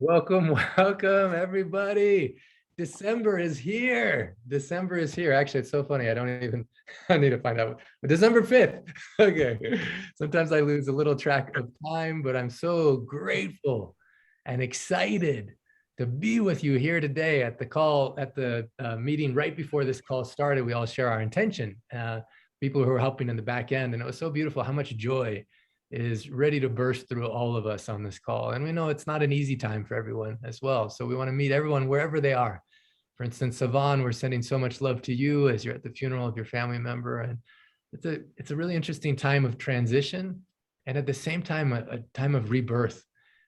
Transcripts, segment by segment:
Welcome, welcome, everybody. December is here. December is here. Actually, it's so funny. I need to find out. December 5th. Okay. Sometimes I lose a little track of time, but I'm so grateful and excited to be with you here today at the meeting right before this call started. We all share our intention, people who are helping in the back end. And it was so beautiful how much joy is ready to burst through all of us on this call. And we know it's not an easy time for everyone as well. So we want to meet everyone wherever they are. For instance, Savan, we're sending so much love to you as you're at the funeral of your family member. And it's a really interesting time of transition, and at the same time, a time of rebirth.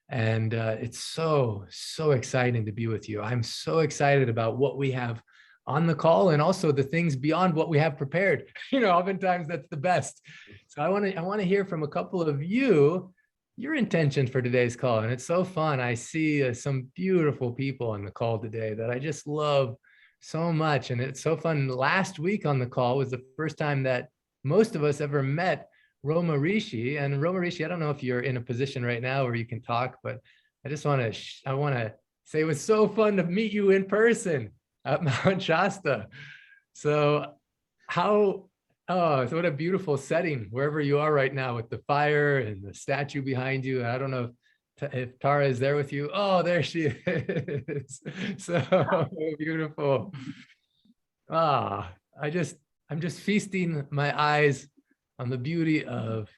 And it's so exciting to be with you. I'm so excited about what we have on the call, and also the things beyond what we have prepared. Oftentimes that's the best. So I want to hear from a couple of you, your intention for today's call. And it's so fun. I see some beautiful people on the call today that I just love so much. And it's so fun. Last week on the call was the first time that most of us ever met Roma Rishi. And Roma Rishi, I don't know if you're in a position right now where you can talk, but I want to say it was so fun to meet you in person at Mount Shasta. So what a beautiful setting wherever you are right now with the fire and the statue behind you. I don't know if Tara is there with you. Oh, there she is. So beautiful. I'm just feasting my eyes on the beauty of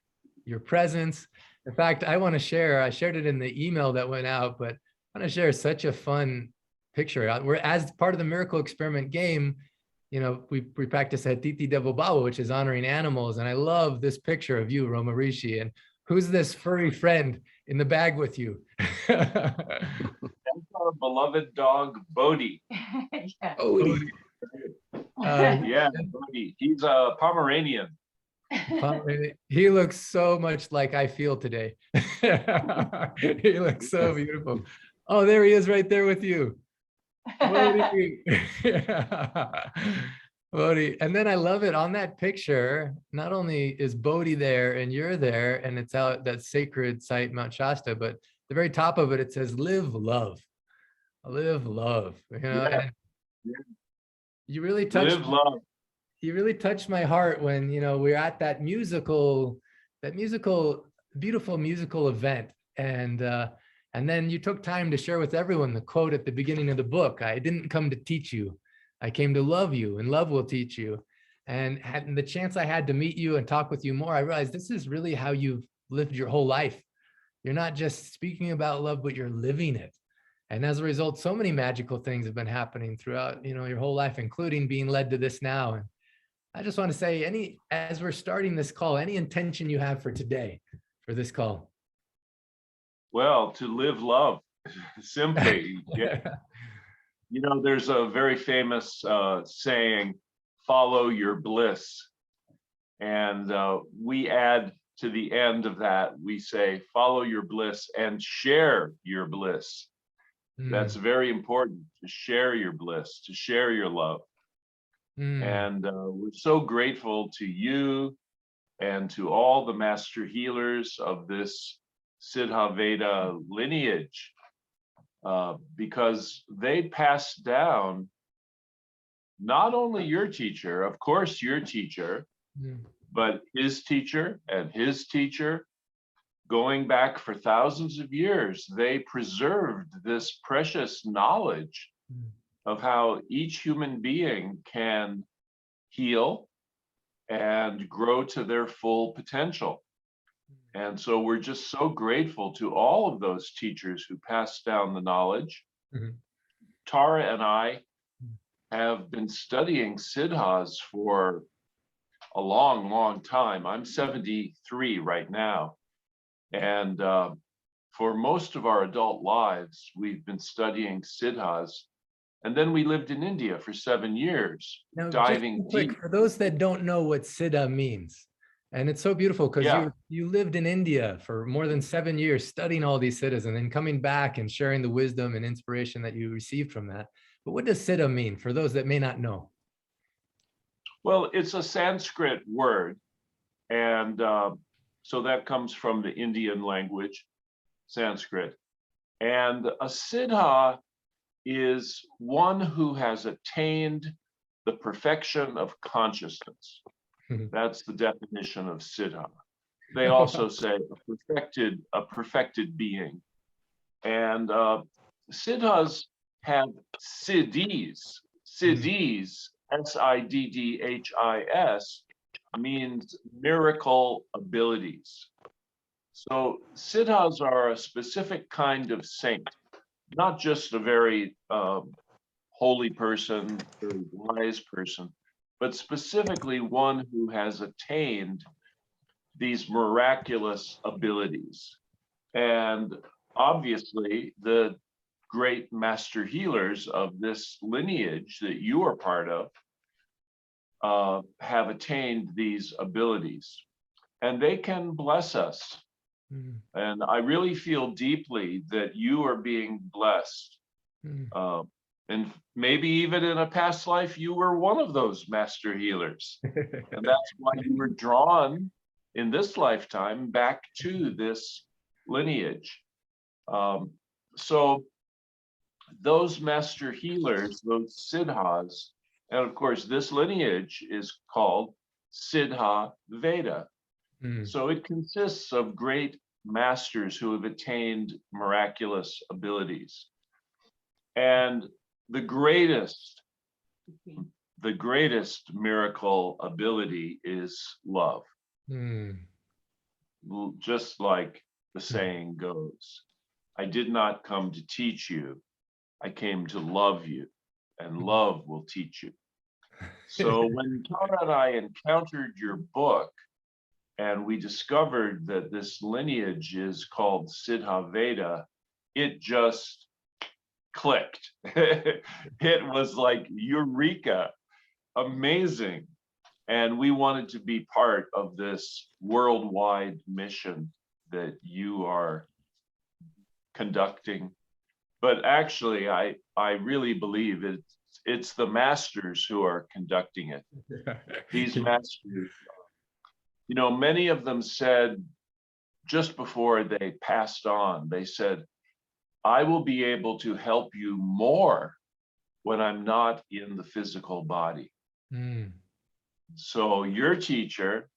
your presence. In fact, I shared it in the email that went out, but I want to share such a fun picture. We're, as part of the miracle experiment game, we practice at Titi Devobawa, which is honoring animals. And I love this picture of you, Roma Rishi. And who's this furry friend in the bag with you? That's our beloved dog, Bodhi. Yeah. Bodhi. Yeah, Bodhi. He's a Pomeranian. He looks so much like I feel today. He looks so beautiful. Oh, there he is right there with you. Bodhi. Bodhi. And then I love it on that picture. Not only is Bodhi there and you're there, and it's out that sacred site, Mount Shasta, but the very top of it, it says, live love. Live love. Yeah. You really touched Live love. You really touched my heart when we're at that beautiful musical event, and then you took time to share with everyone the quote at the beginning of the book. I didn't come to teach you, I came to love you, and love will teach you. And the chance I had to meet you and talk with you more, I realized this is really how you've lived your whole life. You're not just speaking about love, but you're living it. And as a result, so many magical things have been happening throughout your whole life, including being led to this now. And I just want to say, as we're starting this call, any intention you have for today, for this call? Well, to live love, simply. Yeah. There's a very famous saying, follow your bliss. And we add to the end of that, we say, follow your bliss and share your bliss. That's very important, to share your bliss, to share your love. And we're so grateful to you and to all the master healers of this Siddha Veda lineage, because they passed down not only your teacher, of course your teacher, but his teacher and his teacher. Going back for thousands of years, they preserved this precious knowledge of how each human being can heal and grow to their full potential. And so we're just so grateful to all of those teachers who passed down the knowledge. Tara and I have been studying Siddhas for a long, long time. I'm 73 right now. And for most of our adult lives, we've been studying Siddhas. And then we lived in India for 7 years, now, diving deep. For those that don't know what Siddha means, and it's so beautiful because you lived in India for more than 7 years studying all these Siddhas and then coming back and sharing the wisdom and inspiration that you received from that. But what does Siddha mean for those that may not know? Well, it's a Sanskrit word. And so that comes from the Indian language, Sanskrit. And a siddha is one who has attained the perfection of consciousness. That's the definition of siddha. They also say a perfected being. And siddhas have siddhis. Siddhis, Siddhis, means miracle abilities. So siddhas are a specific kind of saint, not just a very holy person, very wise person, but specifically one who has attained these miraculous abilities. And obviously, the great master healers of this lineage that you are part of have attained these abilities, and they can bless us. And I really feel deeply that you are being blessed. And maybe even in a past life, you were one of those master healers. And that's why you were drawn in this lifetime back to this lineage. So those master healers, those siddhas, and of course, this lineage is called Siddha Veda. So it consists of great masters who have attained miraculous abilities. And the greatest miracle ability is love. Just like the saying goes, I did not come to teach you, I came to love you, and love will teach you. So when Tara and I encountered your book, and we discovered that this lineage is called Siddha Veda, it just clicked. It was like eureka, amazing. And we wanted to be part of this worldwide mission that you are conducting. But actually, I really believe it's the masters who are conducting it. These masters, you know, many of them said just before they passed on, they said, I will be able to help you more when I'm not in the physical body. So your teacher,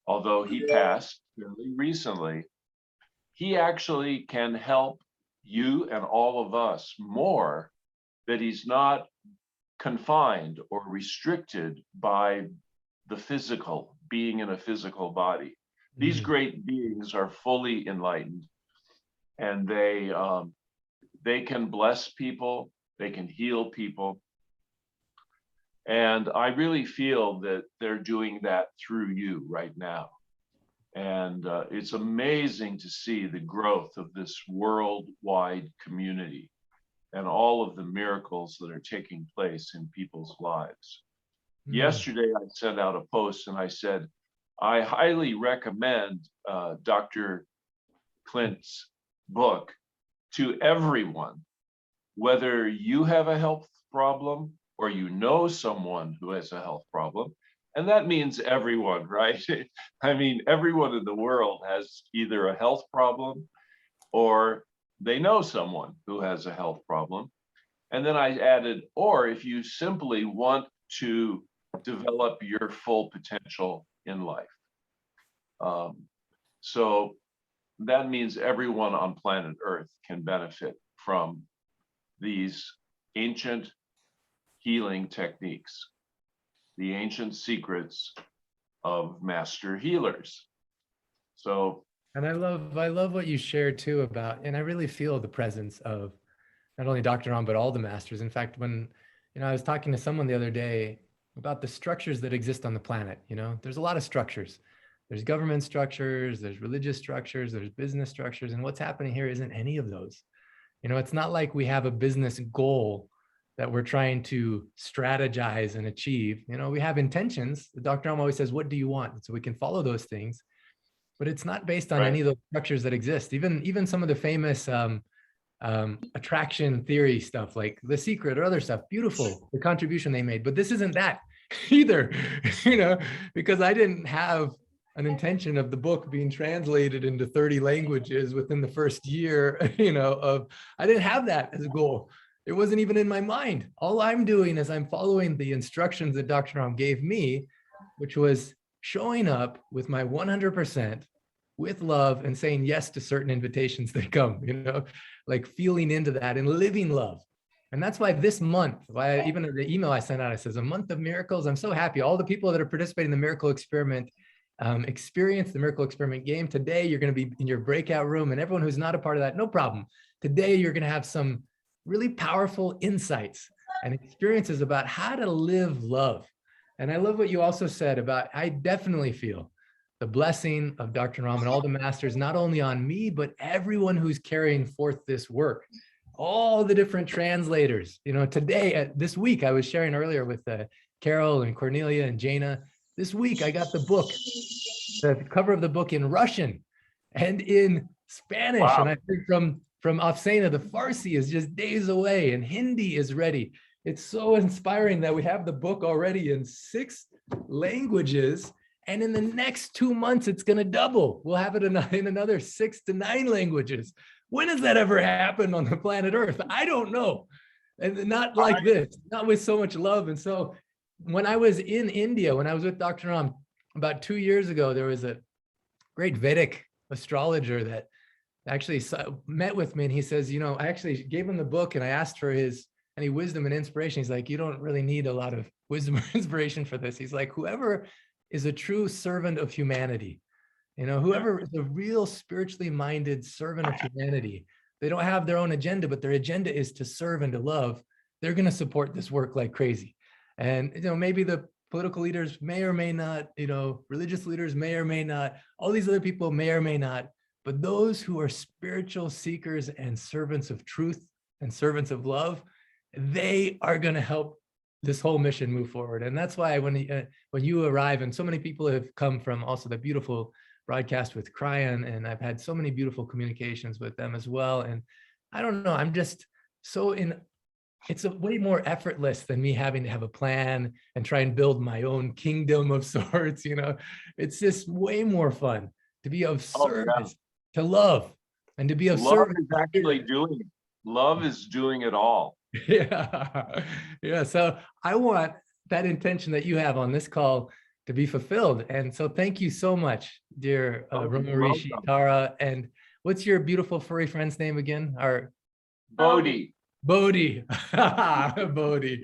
although he passed fairly recently, he actually can help you and all of us more, that he's not confined or restricted by the physical, being in a physical body. These great beings are fully enlightened, and they can bless people, they can heal people. And I really feel that they're doing that through you right now. And it's amazing to see the growth of this worldwide community and all of the miracles that are taking place in people's lives. Yesterday, I sent out a post and I said, I highly recommend Dr. Clint's book to everyone, whether you have a health problem or you know someone who has a health problem. And that means everyone, right? I mean, everyone in the world has either a health problem or they know someone who has a health problem. And then I added, or if you simply want to develop your full potential in life. So that means everyone on planet Earth can benefit from these ancient healing techniques, the ancient secrets of master healers. So, and I love what you shared too about, and I really feel the presence of not only Dr. Ram, but all the masters. In fact, when, you know, I was talking to someone the other day about the structures that exist on the planet, you know, there's a lot of structures. There's government structures, there's religious structures, there's business structures, and what's happening here isn't any of those. You know, it's not like we have a business goal that we're trying to strategize and achieve. You know, we have intentions. Dr. Ram always says, what do you want? So we can follow those things, but it's not based on any of those structures that exist. Even some of the famous attraction theory stuff like The Secret or other stuff, beautiful, the contribution they made, but this isn't that either, you know, because I didn't have an intention of the book being translated into 30 languages within the first year, I didn't have that as a goal. It wasn't even in my mind. All I'm doing is I'm following the instructions that Dr. Ram gave me, which was showing up with my 100% with love and saying yes to certain invitations that come, like feeling into that and living love. And that's why this month, even the email I sent out, it says a month of miracles. I'm so happy. All the people that are participating in the miracle experiment experience the miracle experiment game. Today, you're going to be in your breakout room, and everyone who's not a part of that, no problem. Today, you're going to have some really powerful insights and experiences about how to live love. And I love what you also said about, I definitely feel the blessing of Dr. Ram and all the masters, not only on me, but everyone who's carrying forth this work, all the different translators. Today, this week, I was sharing earlier with Carol and Cornelia and Jana. This week, I got the book, the cover of the book in Russian and in Spanish. Wow. And I think from Afsana, the Farsi is just days away, and Hindi is ready. It's so inspiring that we have the book already in 6 languages. And in the next 2 months, it's going to double. We'll have it in another 6 to 9 languages. When has that ever happened on the planet Earth? I don't know. And not like this, not with so much love. And so when I was in India, when I was with Dr. Ram about 2 years ago, there was a great Vedic astrologer that actually met with me. And he says, I actually gave him the book and I asked for any wisdom and inspiration. He's like, you don't really need a lot of wisdom or inspiration for this. He's like, whoever is a true servant of humanity, whoever is a real spiritually minded servant of humanity, they don't have their own agenda, but their agenda is to serve and to love. They're going to support this work like crazy. And, maybe the political leaders may or may not, religious leaders may or may not, all these other people may or may not, but those who are spiritual seekers and servants of truth and servants of love, they are going to help this whole mission move forward. And that's why when you arrive, and so many people have come from also the beautiful broadcast with Cryan, and I've had so many beautiful communications with them as well. And I don't know, I'm just so it's a way more effortless than me having to have a plan and try and build my own kingdom of sorts. It's just way more fun to be of service, to love, and to be of service. Love is doing it all. Yeah. So I want that intention that you have on this call to be fulfilled. And so thank you so much, dear Romarishi, Tara. And what's your beautiful furry friend's name again? Bodhi. Bodhi. Bodhi.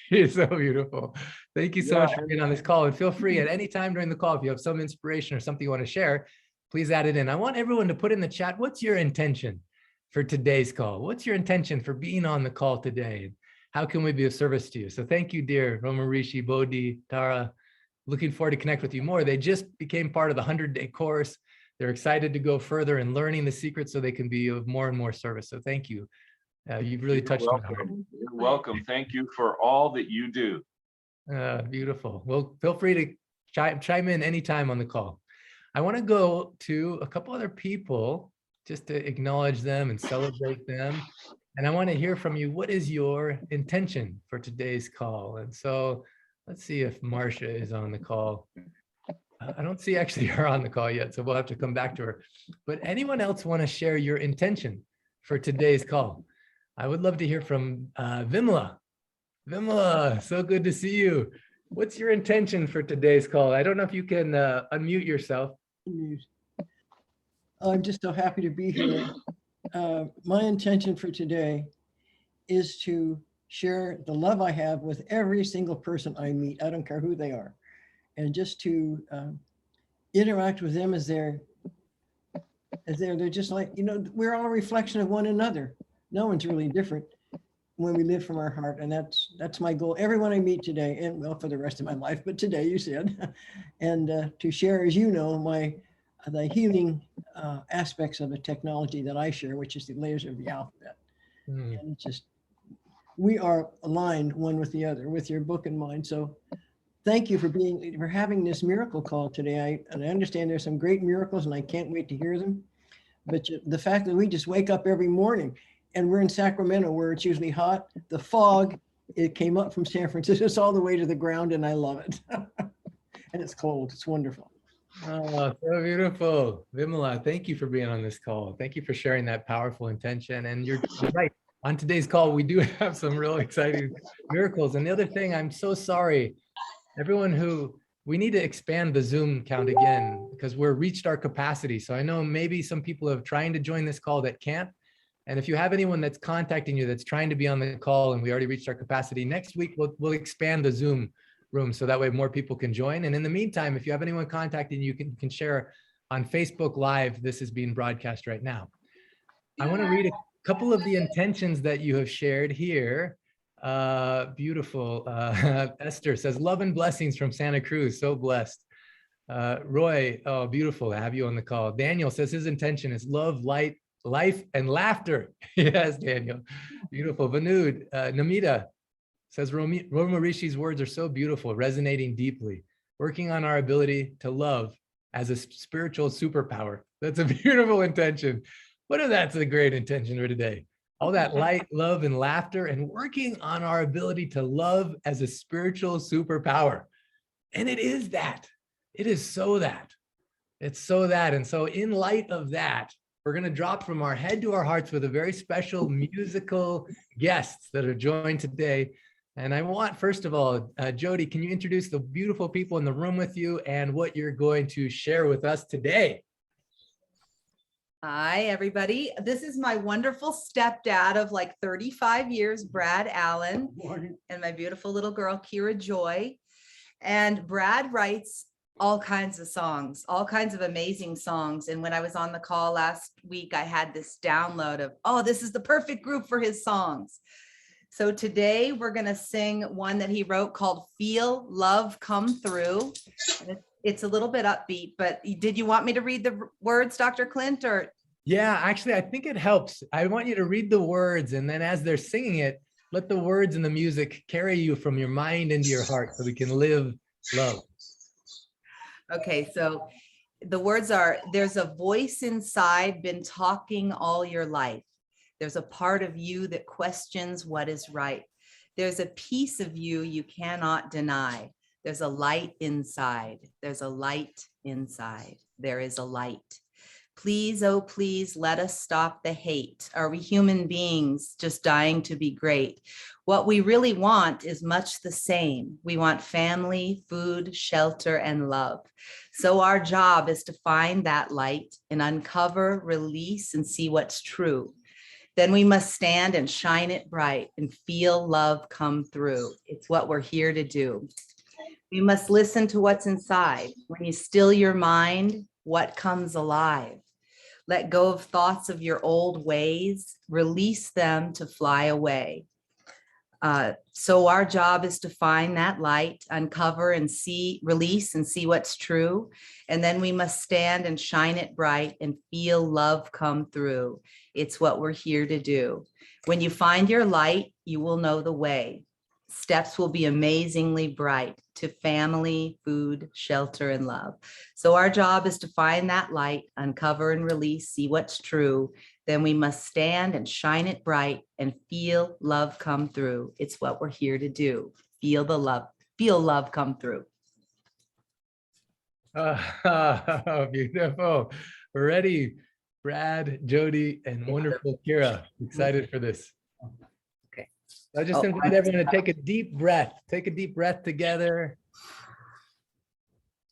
You're so beautiful. Thank you so much for being on this call. And feel free at any time during the call, if you have some inspiration or something you want to share, please add it in. I want everyone to put in the chat, what's your intention for today's call? What's your intention for being on the call today? How can we be of service to you? So thank you, dear Romarishi, Bodhi, Tara. Looking forward to connect with you more. They just became part of the 100-day course. They're excited to go further and learning the secrets so they can be of more and more service. So thank you. You've really touched my heart. You're welcome. Thank you for all that you do. Beautiful. Well, feel free to chime in anytime on the call. I want to go to a couple other people just to acknowledge them and celebrate them. And I want to hear from you. What is your intention for today's call? And so let's see if Marcia is on the call. I don't see actually her on the call yet, so we'll have to come back to her. But anyone else want to share your intention for today's call? I would love to hear from Vimla. Vimla, so good to see you. What's your intention for today's call? I don't know if you can unmute yourself. I'm just so happy to be here. My intention for today is to share the love I have with every single person I meet. I don't care who they are. And just to interact with them as they're just like, we're all a reflection of one another. No one's really different when we live from our heart. And that's my goal. Everyone I meet today, and well, for the rest of my life, but today you said, and to share, as you know, the healing aspects of the technology that I share, which is the layers of the alphabet. And it's just, we are aligned one with the other, with your book in mind. So thank you for having this miracle call today. I understand there's some great miracles and I can't wait to hear them. But the fact that we just wake up every morning, and we're in Sacramento where it's usually hot, the fog, it came up from San Francisco, it's all the way to the ground, and I love it. And it's cold, it's wonderful. Oh, so beautiful. Vimala, thank you for being on this call. Thank you for sharing that powerful intention. And you're right. On today's call, we do have some real exciting miracles. And the other thing, I'm so sorry, everyone we need to expand the Zoom count again because we're reached our capacity. So I know maybe some people are trying to join this call that can't. And if you have anyone that's contacting you that's trying to be on the call and we already reached our capacity, next week we'll expand the Zoom room so that way more people can join. And in the meantime, if you have anyone contacting you, can share on Facebook Live. This is being broadcast right now. I want to read a couple of the intentions that you have shared here. Beautiful. Esther says, love and blessings from Santa Cruz. So blessed. Roy, oh, beautiful to have you on the call. Daniel says his intention is love, light, life, and laughter. Yes, Daniel. Beautiful. Vanud, Namita says, Roma Rishi's words are so beautiful, resonating deeply, working on our ability to love as a spiritual superpower. That's a beautiful intention. What if that's a great intention for today? All that light, love, and laughter, and working on our ability to love as a spiritual superpower. And it is that. It is so that. It's so that. And so in light of that, we're going to drop from our head to our hearts with a very special musical guests that are joined today. And I want, first of all, Jody, can you introduce the beautiful people in the room with you and what you're going to share with us today? Hi, everybody. This is my wonderful stepdad of like 35 years, Brad Allen, and my beautiful little girl, Kira Joy. And Brad writes all kinds of songs, all kinds of amazing songs. And when I was on the call last week, I had this download of, oh, this is the perfect group for his songs. So today we're going to sing one that he wrote called Feel Love Come Through. It's a little bit upbeat, but did you want me to read the words, Dr. Clint, or? Yeah, actually, I think it helps. I want you to read the words, and then as they're singing it, let the words and the music carry you from your mind into your heart so we can live love. Okay, so the words are, there's a voice inside been talking all your life. There's a part of you that questions what is right. There's a piece of you you cannot deny. There's a light inside. There's a light inside. There is a light. Please, oh, please let us stop the hate. Are we human beings just dying to be great? What we really want is much the same. We want family, food, shelter, and love. So our job is to find that light and uncover, release, and see what's true. Then we must stand and shine it bright and feel love come through. It's what we're here to do. We must listen to what's inside. When you still your mind, what comes alive? Let go of thoughts of your old ways, release them to fly away. So our job is to find that light, uncover and see, release and see what's true. And then we must stand and shine it bright and feel love come through. It's what we're here to do. When you find your light, you will know the way. Steps will be amazingly bright to family, food, shelter, and love. So our job is to find that light, uncover and release, see what's true. Then we must stand and shine it bright and feel love come through. It's what we're here to do. Feel the love, feel love come through. Beautiful. We're ready. Brad, Jody, and wonderful Kira. Excited for this. Okay. I just invite everyone to take a deep breath. Take a deep breath together.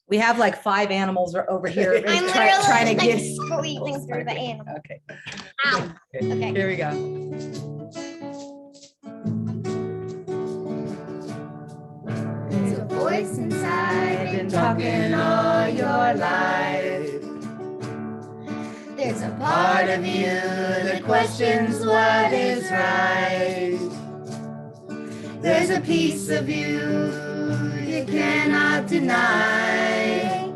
We have like 5 animals over here I'm trying to like get squeezing through the animal. Okay. Ow. Okay. Here we go. There's a voice inside, been talking all your life. There's a part of you that questions what is right. There's a piece of you you cannot deny.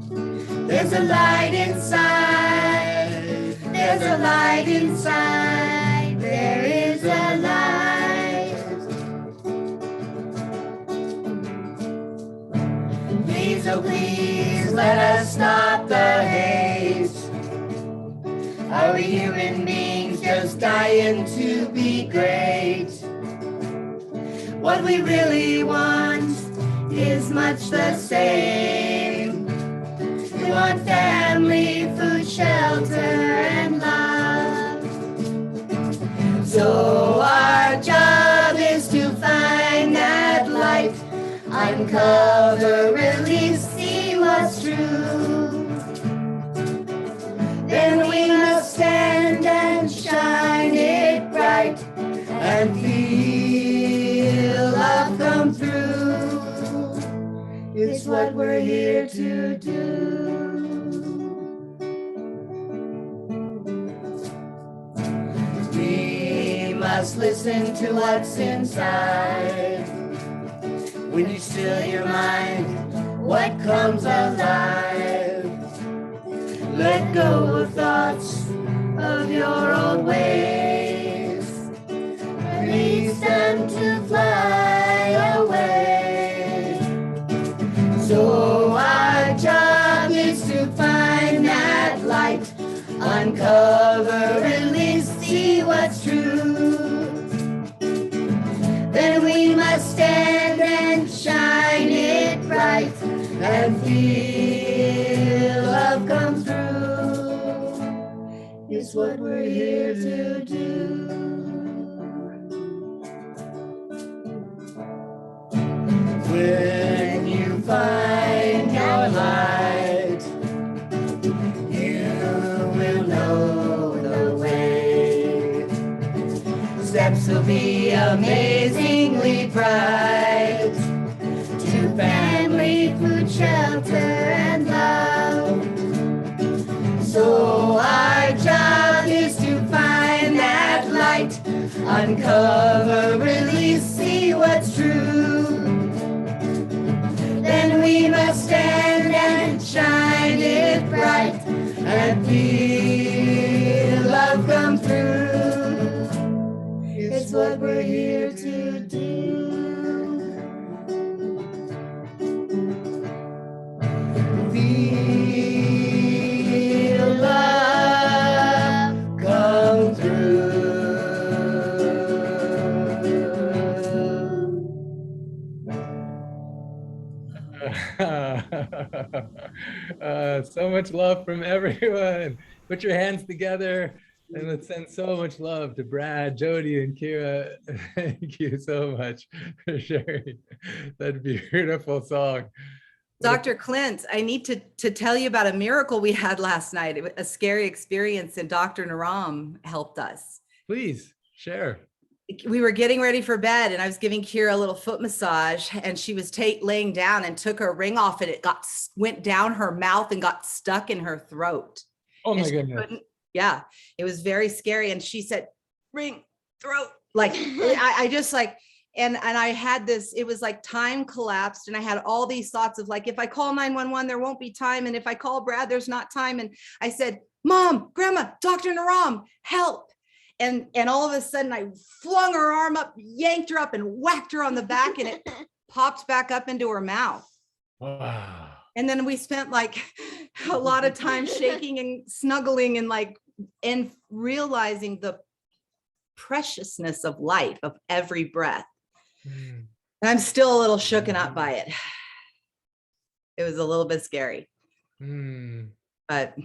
There's a light inside. There's a light inside. There is a light. Please, oh please, let us stop the hate. Are we human beings just dying to be great? What we really want is much the same. want family, food, shelter, and love. So our job is to find that light, uncover, release, see what's true. Then we must stand and shine it bright and feel love come through. It's what we're here to do. We must listen to what's inside. When you still your mind, what comes alive? Let go of thoughts of your old ways. Release them to fly away. So our job is to find that light, uncover, release, see what's true. Then we must stand and shine it bright and feel love come through. It's what we're here to do. When you find your light, you will know the way. Steps will be amazingly bright to family, food, shelter, and love. So our job is to find that light, uncover, release, see what's true. Then we must stand and shine it bright and feel love come through. It's what we're here to do. Feel love come through. So much love from everyone. Put your hands together and let's send so much love to Brad, Jody, and Kira. Thank you so much for sharing that beautiful song. Dr. Clint, I need to tell you about a miracle we had last night. It was a scary experience, and Dr. Naram helped us. Please share. We were getting ready for bed, and I was giving Kira a little foot massage, and she was laying down and took her ring off, and it went down her mouth and got stuck in her throat. Oh my goodness. Yeah, it was very scary. And she said, ring, throat. Like, I just like, and I had this, it was like time collapsed, and I had all these thoughts of like, if I call 911, there won't be time. And if I call Brad, there's not time. And I said, Mom, Grandma, Dr. Naram, help. And all of a sudden I flung her arm up, yanked her up, and whacked her on the back, and it popped back up into her mouth. Wow. And then we spent like a lot of time shaking and snuggling and realizing the preciousness of life, of every breath. And I'm still a little shooken up by it. It was a little bit scary. But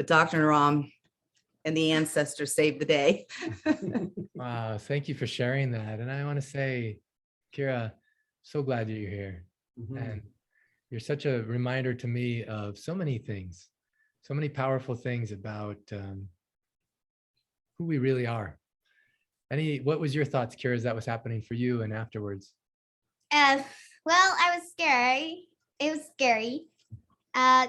Dr. Naram and the ancestors saved the day. Wow, thank you for sharing that. And I want to say, Kira, so glad that you're here. And you're such a reminder to me of so many things, so many powerful things about who we really are. What was your thoughts, Kira, as that was happening for you and afterwards? Well, I was scary. It was scary.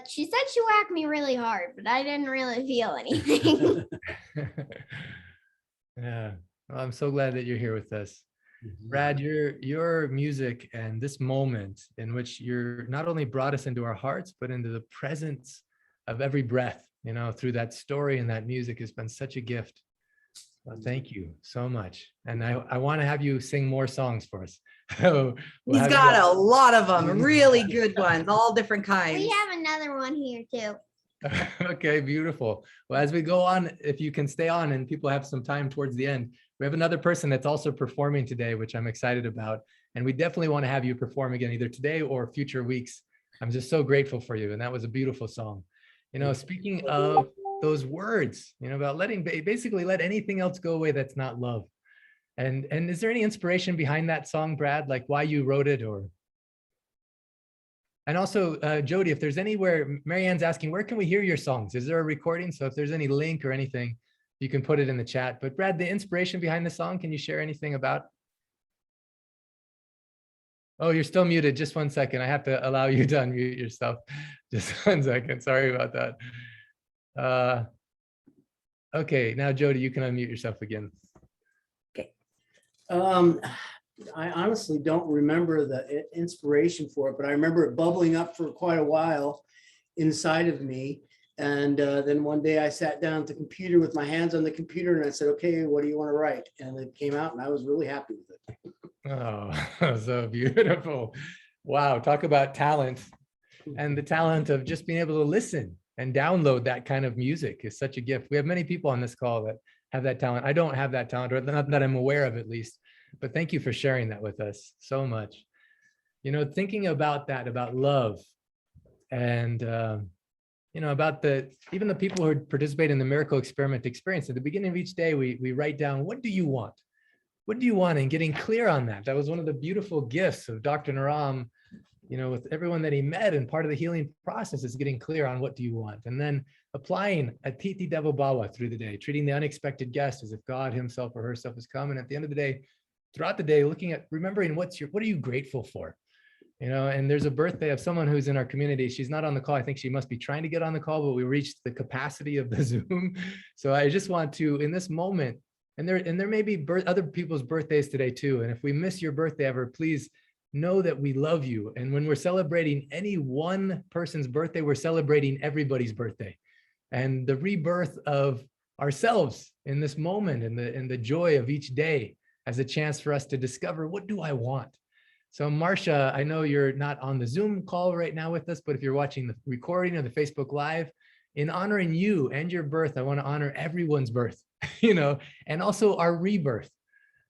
She said she whacked me really hard, but I didn't really feel anything. Yeah, well, I'm so glad that you're here with us. Brad, your music and this moment in which you're not only brought us into our hearts, but into the presence of every breath, through that story and that music has been such a gift. Well, thank you so much. And I want to have you sing more songs for us. He's got a lot of them, really good ones, all different kinds. We have another one here too. Okay, beautiful. Well, as we go on, if you can stay on and people have some time towards the end, we have another person that's also performing today, which I'm excited about. And we definitely want to have you perform again, either today or future weeks. I'm just so grateful for you. And that was a beautiful song. You know, speaking of those words, you know, about letting, basically let anything else go away that's not love. And is there any inspiration behind that song, Brad? Like why you wrote it, or? And also, Jody, if there's anywhere, Marianne's asking, where can we hear your songs? Is there a recording? So if there's any link or anything, you can put it in the chat. But Brad, the inspiration behind the song, can you share anything about? Oh, you're still muted. Just 1 second. I have to allow you to unmute yourself. Just 1 second. Sorry about that. Okay, now Jody, you can unmute yourself again. Okay. I honestly don't remember the inspiration for it, but I remember it bubbling up for quite a while inside of me. And then one day I sat down at the computer with my hands on the computer and I said, okay, what do you want to write? And it came out and I was really happy with it. Oh, so beautiful. Wow, talk about talent. And the talent of just being able to listen and download that kind of music is such a gift. We have many people on this call that have that talent. I don't have that talent, or not that I'm aware of at least, but thank you for sharing that with us so much. You know, thinking about that, about love and, you know, about even the people who participate in the miracle experiment experience. At the beginning of each day, we write down, what do you want? What do you want? And getting clear on that. That was one of the beautiful gifts of Dr. Naram, you know, with everyone that he met, and part of the healing process is getting clear on what do you want, and then applying Atiti Devo Bhava through the day, treating the unexpected guest as if God himself or herself has come. And at the end of the day, throughout the day, looking at, remembering what are you grateful for? You know, and there's a birthday of someone who's in our community. She's not on the call. I think she must be trying to get on the call, but we reached the capacity of the Zoom. So I just want to, in this moment, and there may be other people's birthdays today too. And if we miss your birthday ever, please know that we love you. And when we're celebrating any one person's birthday, we're celebrating everybody's birthday and the rebirth of ourselves in this moment, and the joy of each day as a chance for us to discover, what do I want? So Marcia, I know you're not on the Zoom call right now with us, but if you're watching the recording or the Facebook Live, in honoring you and your birth, I want to honor everyone's birth, you know, and also our rebirth.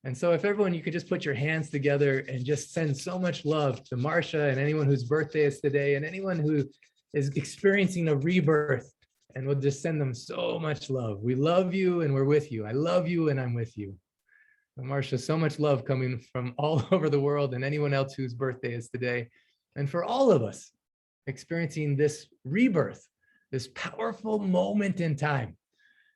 And so if everyone, you could just put your hands together and just send so much love to Marcia and anyone whose birthday is today, and anyone who is experiencing a rebirth, and we'll just send them so much love. We love you and we're with you. I love you and I'm with you. Marcia, so much love coming from all over the world, and anyone else whose birthday is today. And for all of us experiencing this rebirth, this powerful moment in time.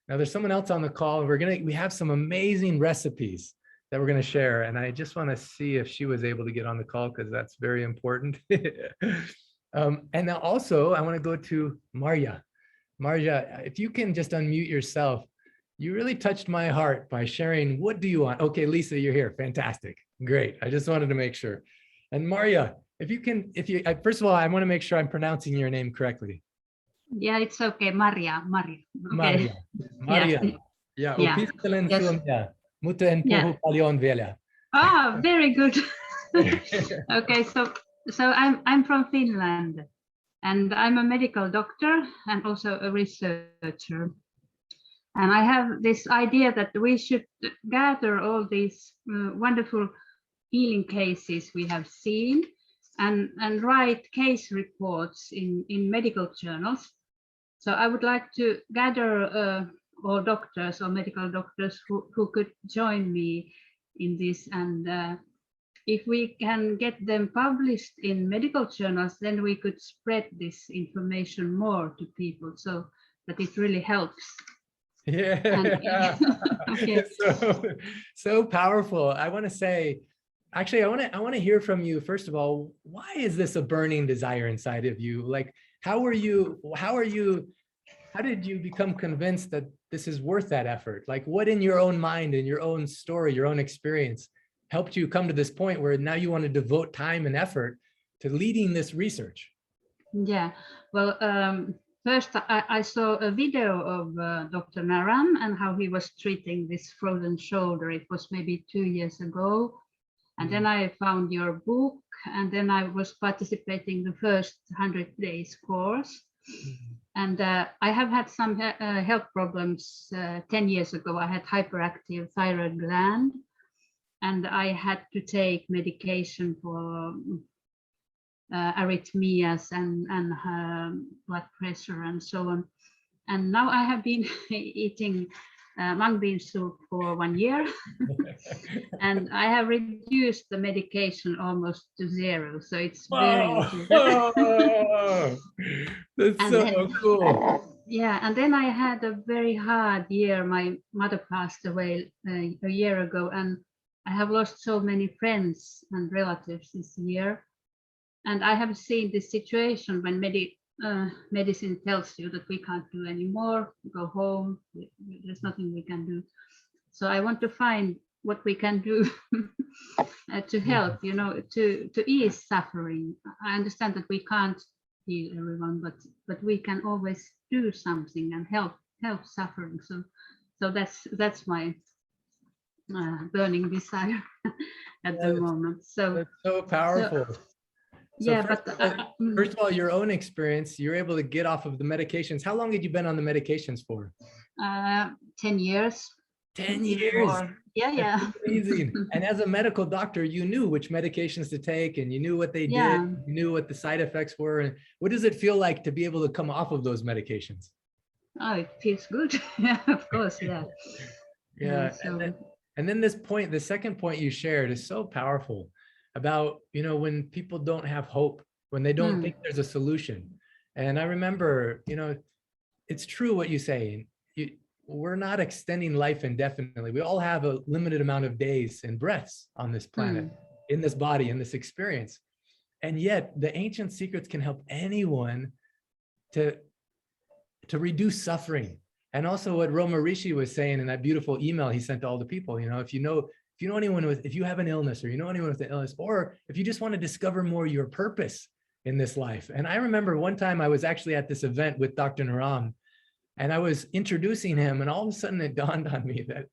Now there's someone else on the call. We have some amazing recipes that we're going to share. And I just want to see if she was able to get on the call, because that's very important. And now also I want to go to Marja. Marja, if you can just unmute yourself. You really touched my heart by sharing, what do you want? Okay, Lisa, you're here. Fantastic. Great. I just wanted to make sure. And Marja, first of all, I want to make sure I'm pronouncing your name correctly. Yeah, it's okay. Maria. Okay. Maria. Yeah. Yes. Ah, very good. Okay, so I'm from Finland, and I'm a medical doctor and also a researcher. And I have this idea that we should gather all these wonderful healing cases we have seen and write case reports in medical journals. So I would like to gather all doctors or medical doctors who could join me in this. And if we can get them published in medical journals, then we could spread this information more to people so that it really helps. Yeah. Okay. So powerful. I want to say, actually, I want to hear from you. First of all, why is this a burning desire inside of you? Like, how did you become convinced that this is worth that effort? Like, what in your own mind and your own story, your own experience helped you come to this point where now you want to devote time and effort to leading this research? Yeah, well, first I saw a video of Dr. Naram and how he was treating this frozen shoulder. It was maybe 2 years ago. And then I found your book, and then I was participating the first 100 days course. And I have had some health problems 10 years ago. I had hyperactive thyroid gland, and I had to take medication for arrhythmias and blood pressure and so on. And now I have been eating mung bean soup for 1 year, and I have reduced the medication almost to 0. So it's very easy. That's And so then- cool. Yeah, and then I had a very hard year. My mother passed away a year ago, and I have lost so many friends and relatives this year. And I have seen this situation when medicine tells you that we can't do anymore, go home, there's nothing we can do. So I want to find what we can do to help, you know, to ease suffering. I understand that we can't heal everyone, but we can always do something and help suffering. So that's my burning desire at the moment. So That's so powerful. So yeah, first but of all- first of all, your own experience, you're able to get off of the medications. How long had you been on the medications for? 10 years. 10 years. Or, yeah. Amazing. And as a medical doctor, you knew which medications to take and you knew what they Yeah. did, you knew what the side effects were. And what does it feel like to be able to come off of those medications? Oh, it feels good. Yeah, of course, yeah. Yeah. So And then this point, the second point you shared is so powerful about, you know, when people don't have hope, when they don't think there's a solution. And I remember, you know, it's true what you say. We're not extending life indefinitely. We all have a limited amount of days and breaths on this planet, in this body, in this experience. And yet the ancient secrets can help anyone to reduce suffering. And also what Roma Rishi was saying in that beautiful email he sent to all the people, you know, if you know anyone with, if you have an illness or you know anyone with an illness, or if you just want to discover more your purpose in this life. And I remember one time I was actually at this event with Dr. Naram, and I was introducing him, and all of a sudden it dawned on me that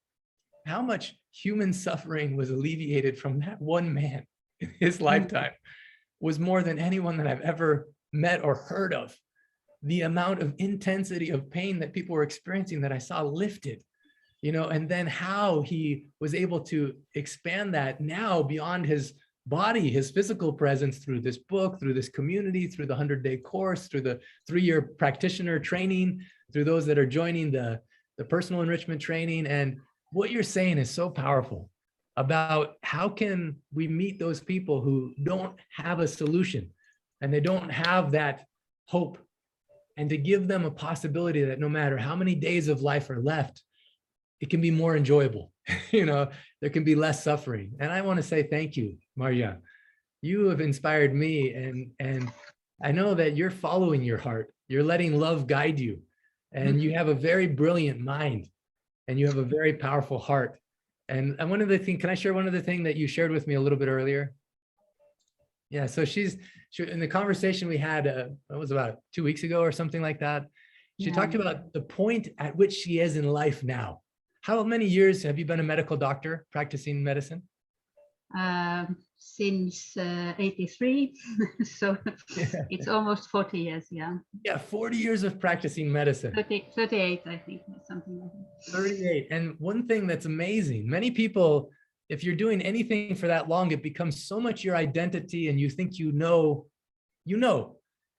how much human suffering was alleviated from that one man in his lifetime was more than anyone that I've ever met or heard of. The amount of intensity of pain that people were experiencing that I saw lifted, you know, and then how he was able to expand that now beyond his body, his physical presence, through this book, through this community, through the 100-day course, through the 3-year practitioner training, through those that are joining the personal enrichment training. And what you're saying is so powerful about how can we meet those people who don't have a solution and they don't have that hope, and to give them a possibility that no matter how many days of life are left, it can be more enjoyable. You know, there can be less suffering. And I want to say thank you, Maria. You have inspired me, and I know that you're following your heart. You're letting love guide you, and you have a very brilliant mind, and you have a very powerful heart. And one of the things, can I share one of the things that you shared with me a little bit earlier? Yeah, so she in the conversation we had, it was about 2 weeks ago or something like that. She talked about the point at which she is in life now. How many years have you been a medical doctor practicing medicine? Since 83, so it's almost 40 years, yeah. Yeah, 40 years of practicing medicine. 38, I think, something like that. 38. And one thing that's amazing, many people, if you're doing anything for that long, it becomes so much your identity and you think you know.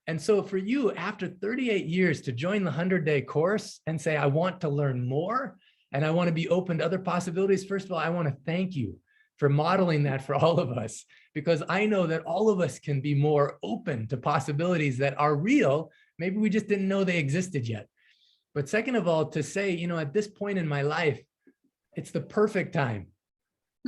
And so for you, after 38 years to join the 100-day course and say, I want to learn more and I want to be open to other possibilities. First of all, I want to thank you for modeling that for all of us, because I know that all of us can be more open to possibilities that are real. Maybe we just didn't know they existed yet. But second of all, to say, you know, at this point in my life, it's the perfect time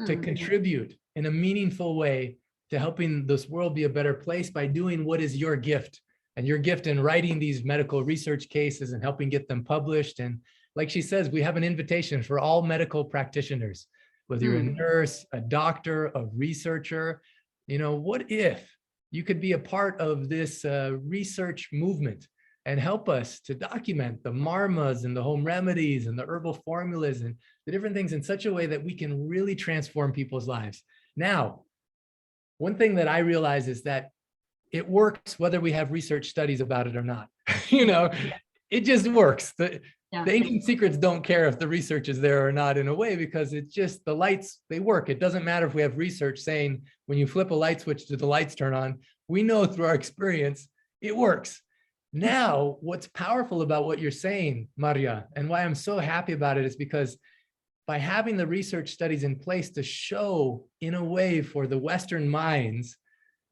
to contribute in a meaningful way to helping this world be a better place by doing what is your gift. And your gift in writing these medical research cases and helping get them published. And like she says, we have an invitation for all medical practitioners, whether you're a nurse, a doctor, a researcher. You know, what if you could be a part of this research movement and help us to document the marmas and the home remedies and the herbal formulas and the different things in such a way that we can really transform people's lives. Now, one thing that I realize is that it works whether we have research studies about it or not. You know, it just works. The ancient secrets don't care if the research is there or not in a way, because it's just the lights, they work. It doesn't matter if we have research saying when you flip a light switch, do the lights turn on? we know through our experience, it works. Now, what's powerful about what you're saying, Maria, and why I'm so happy about it is because by having the research studies in place to show in a way for the Western minds,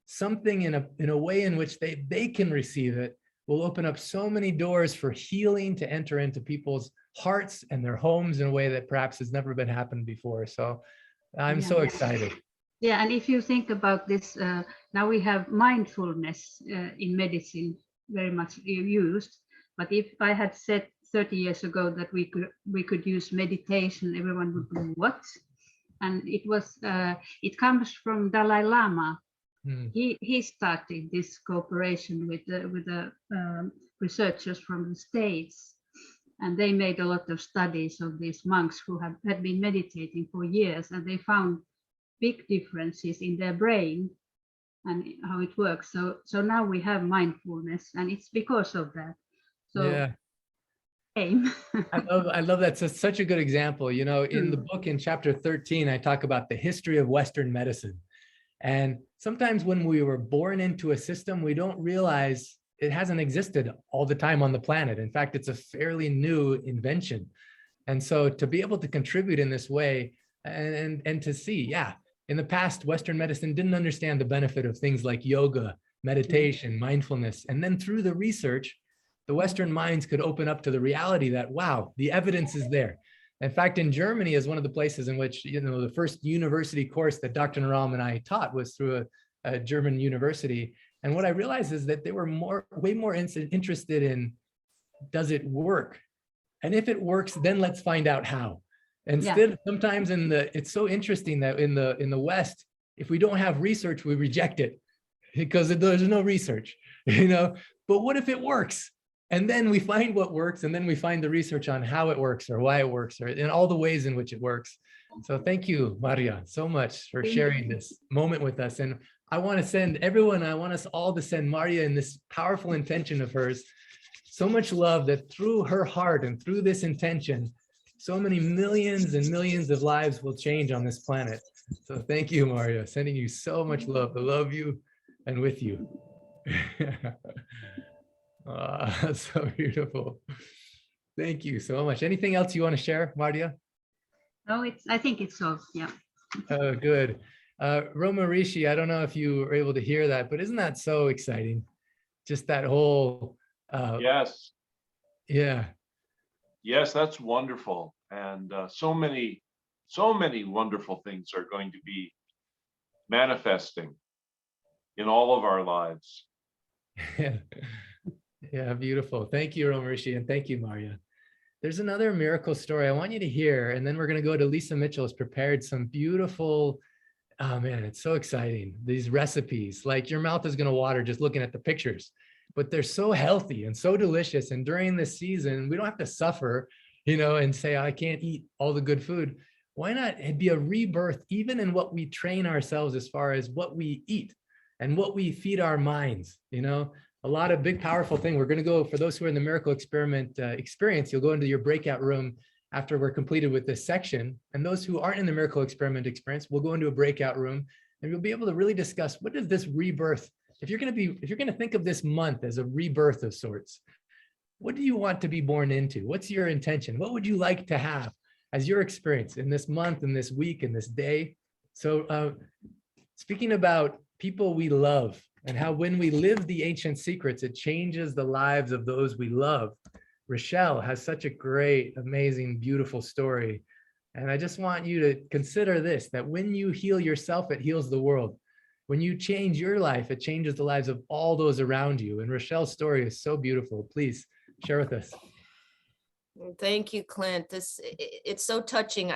something in a way in which they can receive it will open up so many doors for healing to enter into people's hearts and their homes in a way that perhaps has never been happened before. So I'm so excited. Yeah, and if you think about this, now we have mindfulness in medicine very much used. But if I had said 30 years ago that we could use meditation, everyone would go, what? And it comes from Dalai Lama. He started this cooperation with the researchers from the States, and they made a lot of studies of these monks who had been meditating for years, and they found big differences in their brain and how it works. So now we have mindfulness, and it's because of that. So yeah. I love that. So such a good example. You know, in the book in chapter 13, I talk about the history of Western medicine. And sometimes when we were born into a system, we don't realize it hasn't existed all the time on the planet. In fact, it's a fairly new invention. And so to be able to contribute in this way and to see, yeah, in the past, Western medicine didn't understand the benefit of things like yoga, meditation, mindfulness. And then through the research, the Western minds could open up to the reality that, wow, the evidence is there. In fact, in Germany is one of the places in which, you know, the first university course that Dr. Naram and I taught was through a German university. And what I realized is that they were way more interested in, does it work? And if it works, then let's find out how. Instead, sometimes it's so interesting that in the West, if we don't have research, we reject it because there's no research, you know. But what if it works? And then we find what works, and then we find the research on how it works or why it works, or in all the ways in which it works. So thank you, Maria, so much for sharing this moment with us. And I want us all to send Maria in this powerful intention of hers, so much love that through her heart and through this intention, so many millions and millions of lives will change on this planet. So thank you, Maria, sending you so much love. I love you and with you. That's so beautiful. Thank you so much. Anything else you want to share, Maria? No, I think it's all, yeah. Oh, good. Roma Rishi, I don't know if you were able to hear that, but isn't that so exciting? Just that whole yes. Yeah. Yes, that's wonderful. And so many wonderful things are going to be manifesting in all of our lives. Yeah, beautiful. Thank you, Roma Rishi, and thank you, Maria. There's another miracle story I want you to hear, and then we're going to go to Lisa Mitchell has prepared some beautiful, oh man, it's so exciting. These recipes, like your mouth is going to water just looking at the pictures, but they're so healthy and so delicious. And during this season, we don't have to suffer, you know, and say, I can't eat all the good food. Why not be a rebirth, even in what we train ourselves as far as what we eat and what we feed our minds, you know? A lot of big, powerful thing. We're going to go, for those who are in the Miracle Experiment experience, you'll go into your breakout room after we're completed with this section. And those who aren't in the Miracle Experiment experience, we'll go into a breakout room and you'll be able to really discuss, what does this rebirth, if you're going to think of this month as a rebirth of sorts, what do you want to be born into? What's your intention? What would you like to have as your experience in this month, in this week, in this day? So speaking about people we love, and how when we live the ancient secrets, it changes the lives of those we love. Rochelle has such a great, amazing, beautiful story. And I just want you to consider this, that when you heal yourself, it heals the world. When you change your life, it changes the lives of all those around you. And Rochelle's story is so beautiful. Please share with us. Thank you, Clint. It's so touching.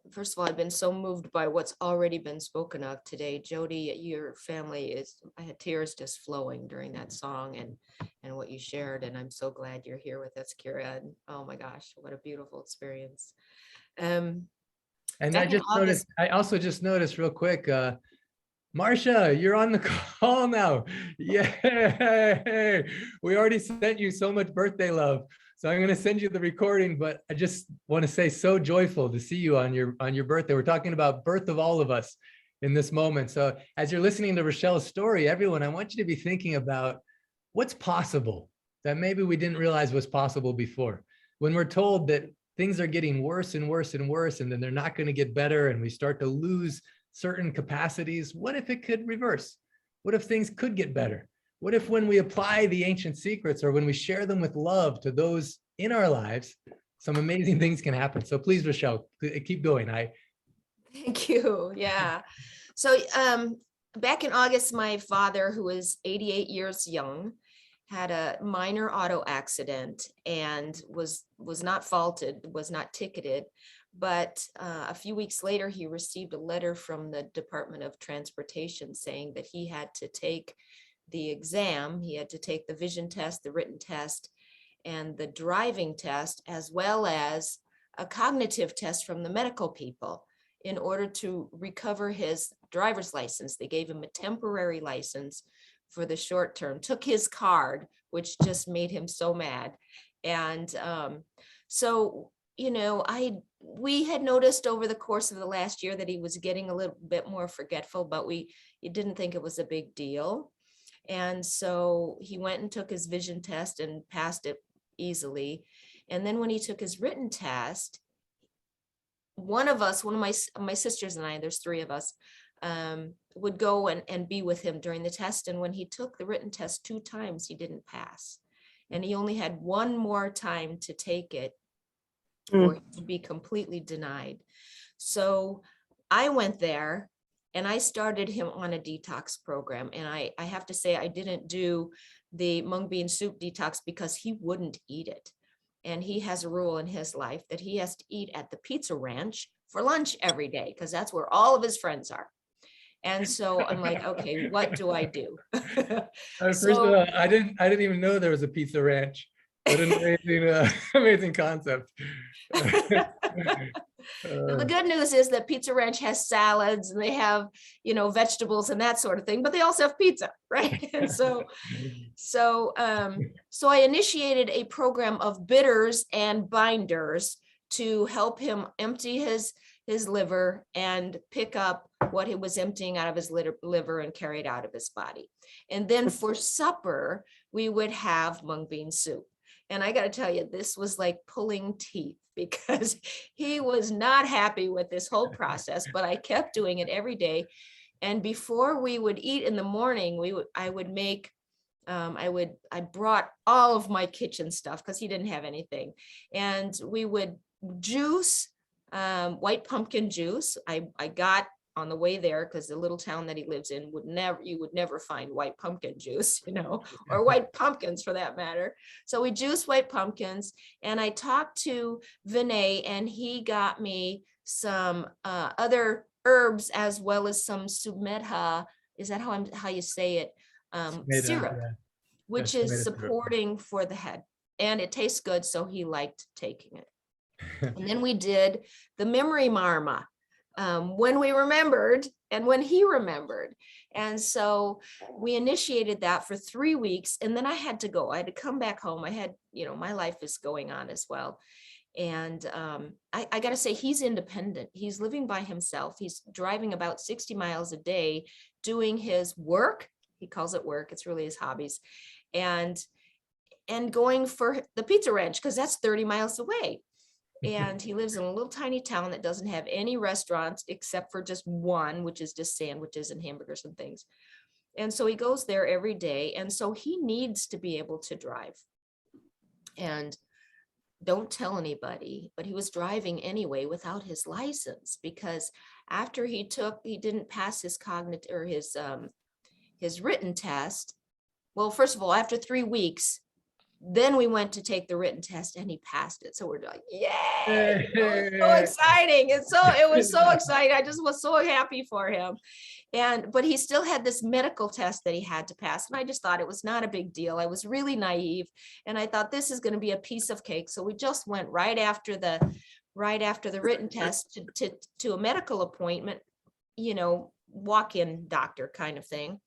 First of all, I've been so moved by what's already been spoken of today. Jody, your family I had tears just flowing during that song and what you shared. And I'm so glad you're here with us, Kira. And oh my gosh, what a beautiful experience. And I also just noticed real quick, Marcia, you're on the call now. Yay! We already sent you so much birthday love. So I'm going to send you the recording, but I just want to say so joyful to see you on your birthday. We're talking about birth of all of us. in this moment. So as you're listening to Rochelle's story, everyone, I want you to be thinking about what's possible that maybe we didn't realize was possible before. When we're told that things are getting worse and worse and worse, and then they're not going to get better, and we start to lose certain capacities, what if it could reverse? What if things could get better? What if when we apply the ancient secrets, or when we share them with love to those in our lives, some amazing things can happen? So please, Rochelle, keep going. Thank you. Yeah. So back in August, my father, who was 88 years young, had a minor auto accident and was not faulted, was not ticketed. But a few weeks later, he received a letter from the Department of Transportation saying that he had to take the exam. He had to take the vision test, the written test, and the driving test, as well as a cognitive test from the medical people in order to recover his driver's license. They gave him a temporary license for the short term, took his card, which just made him so mad. And so, you know, we had noticed over the course of the last year that he was getting a little bit more forgetful, but you didn't think it was a big deal. And so he went and took his vision test and passed it easily. And then when he took his written test, one of my sisters and I, there's three of us, would go and be with him during the test. And when he took the written test 2 times, he didn't pass. And he only had 1 more time to take it or he would be completely denied. So I went there and I started him on a detox program. And I have to say, I didn't do the mung bean soup detox because he wouldn't eat it. And he has a rule in his life that he has to eat at the pizza ranch for lunch every day, because that's where all of his friends are. And so I'm like, okay, what do I do? First of all, I didn't even know there was a pizza ranch. What an amazing, amazing concept. The good news is that Pizza Ranch has salads and they have, you know, vegetables and that sort of thing, but they also have pizza, right? And so I initiated a program of bitters and binders to help him empty his liver and pick up what he was emptying out of his liver and carry it out of his body. And then for supper, we would have mung bean soup. And I got to tell you, this was like pulling teeth because he was not happy with this whole process, but I kept doing it every day. And before we would eat in the morning, I brought all of my kitchen stuff because he didn't have anything. And we would juice white pumpkin juice. I got on the way there, because the little town that he lives in you would never find white pumpkin juice, you know, or white pumpkins for that matter. So we juiced white pumpkins, and I talked to Vinay, and he got me some other herbs as well as some sumedha. Is that how you say it? Syrup, yeah. which Yes, is supporting for the head, and it tastes good, so he liked taking it. And then we did the memory marma. When we remembered and when he remembered. And so we initiated that for 3 weeks. And then I had to go. I had to come back home. I had, you know, my life is going on as well. And I got to say, he's independent. He's living by himself. He's driving about 60 miles a day, doing his work. He calls it work. It's really his hobbies. And going for the pizza ranch, because that's 30 miles away. And he lives in a little tiny town that doesn't have any restaurants except for just one, which is just sandwiches and hamburgers and things. And so he goes there every day. And so he needs to be able to drive. And don't tell anybody, but he was driving anyway without his license, because after he didn't pass his cognitive or his written test. Well, first of all, after 3 weeks, then we went to take the written test and he passed it. So we're like, yay, it was so exciting. It was so exciting. I just was so happy for him. But he still had this medical test that he had to pass. And I just thought it was not a big deal. I was really naive. And I thought this is going to be a piece of cake. So we just went right after the written test to a medical appointment, you know, walk-in doctor kind of thing.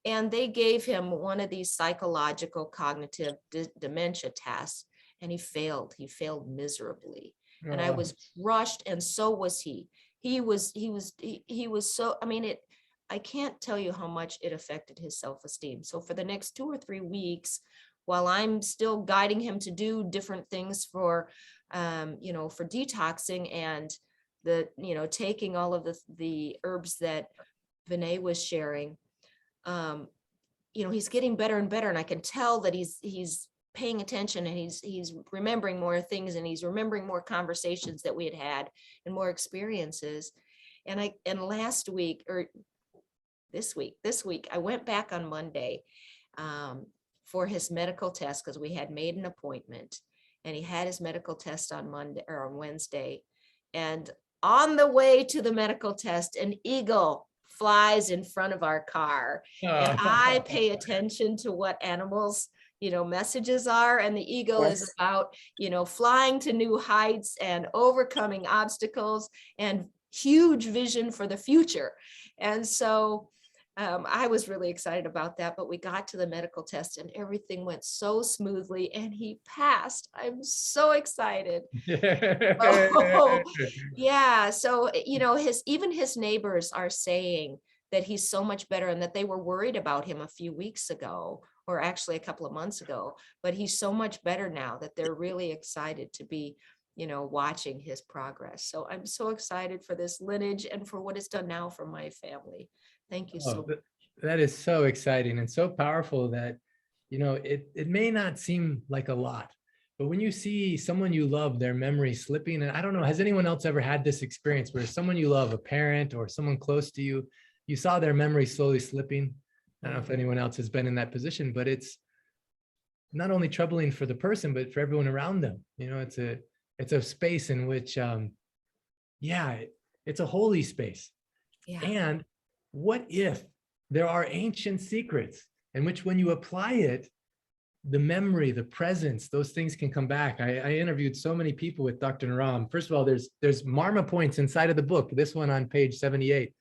And they gave him one of these psychological cognitive dementia tests, and he failed. He failed miserably. And I was crushed, and so was he. he was so, I mean, I can't tell you how much it affected his self-esteem. So for the next 2 or 3 weeks, while I'm still guiding him to do different things for, for detoxing and taking all of the herbs that Vinay was sharing, he's getting better and better. And I can tell that he's paying attention, and he's remembering more things, and he's remembering more conversations that we had and more experiences. And last week, or this week, I went back on Monday for his medical test, because we had made an appointment, and he had his medical test on Monday or on Wednesday. And on the way to the medical test, an eagle flies in front of our car. And I pay attention to what animals, messages are. And the eagle is about, flying to new heights and overcoming obstacles and huge vision for the future. And so I was really excited about that, but we got to the medical test and everything went so smoothly and he passed. I'm so excited. Oh, yeah. So, even his neighbors are saying that he's so much better, and that they were worried about him a few weeks ago, or actually a couple of months ago, but he's so much better now that they're really excited to be, watching his progress. So I'm so excited for this lineage and for what it's done now for my family. Thank you so much. That is so exciting and so powerful that, it may not seem like a lot, but when you see someone you love, their memory slipping, and I don't know, has anyone else ever had this experience where someone you love, a parent or someone close to you, you saw their memory slowly slipping? I don't know if anyone else has been in that position, but it's not only troubling for the person, but for everyone around them. It's a space in which, it's a holy space. Yeah. And what if there are ancient secrets in which, when you apply it, the memory, the presence, those things can come back. I interviewed so many people with Dr. Naram. First of all, there's Marma points inside of the book. This one on page 78.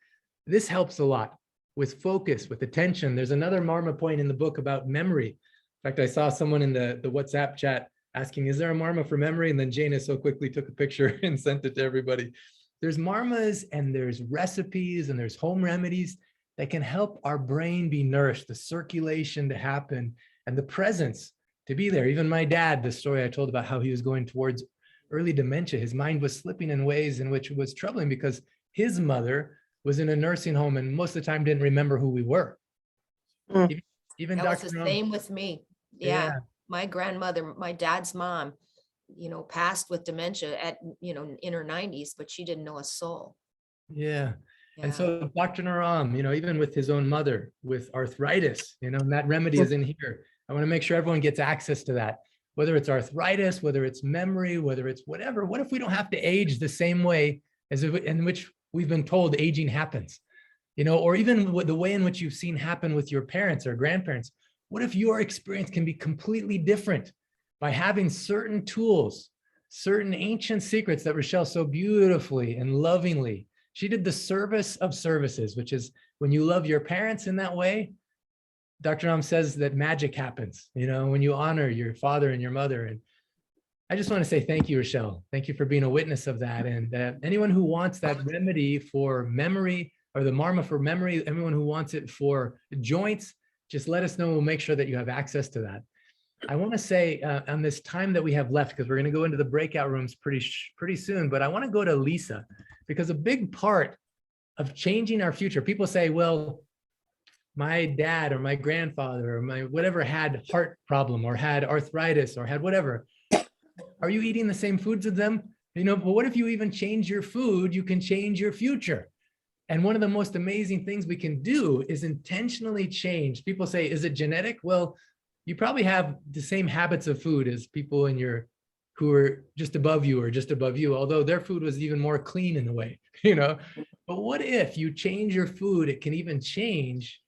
This helps a lot with focus, with attention. There's another Marma point in the book about memory. In fact, I saw someone in the WhatsApp chat asking, is there a Marma for memory? And then Jana so quickly took a picture and sent it to everybody. There's Marmas and there's recipes and there's home remedies that can help our brain be nourished, the circulation to happen, and the presence to be there. Even my dad, the story I told about how he was going towards early dementia, his mind was slipping in ways in which it was troubling because his mother was in a nursing home and most of the time didn't remember who we were. Even that was Dr. the Ram, same with me. Yeah. My grandmother, my dad's mom, passed with dementia at, in her 90s, but she didn't know a soul. Yeah. And Yeah. so Dr. Naram, even with his own mother with arthritis, and that remedy is in here. I want to make sure everyone gets access to that, whether it's arthritis, whether it's memory, whether it's whatever. What if we don't have to age the same way as in which we've been told aging happens, or even the way in which you've seen happen with your parents or grandparents? What if your experience can be completely different by having certain tools, certain ancient secrets that Rochelle so beautifully and lovingly, she did the service of services, which is when you love your parents in that way, Dr. Nam says that magic happens, when you honor your father and your mother. And I just want to say thank you, Rochelle. Thank you for being a witness of that. And anyone who wants that remedy for memory, or the Marma for memory, everyone who wants it for joints, just let us know. We'll make sure that you have access to that. I want to say on this time that we have left, because we're going to go into the breakout rooms pretty soon, but I want to go to Lisa, because a big part of changing our future, people say, well, my dad or my grandfather or my whatever had heart problem or had arthritis or had whatever. Are you eating the same foods as them? But what if you even change your food? You can change your future. And one of the most amazing things we can do is intentionally change. People say, is it genetic? Well, you probably have the same habits of food as people who are just above you or just above you, although their food was even more clean in a way, But what if you change your food? It can even change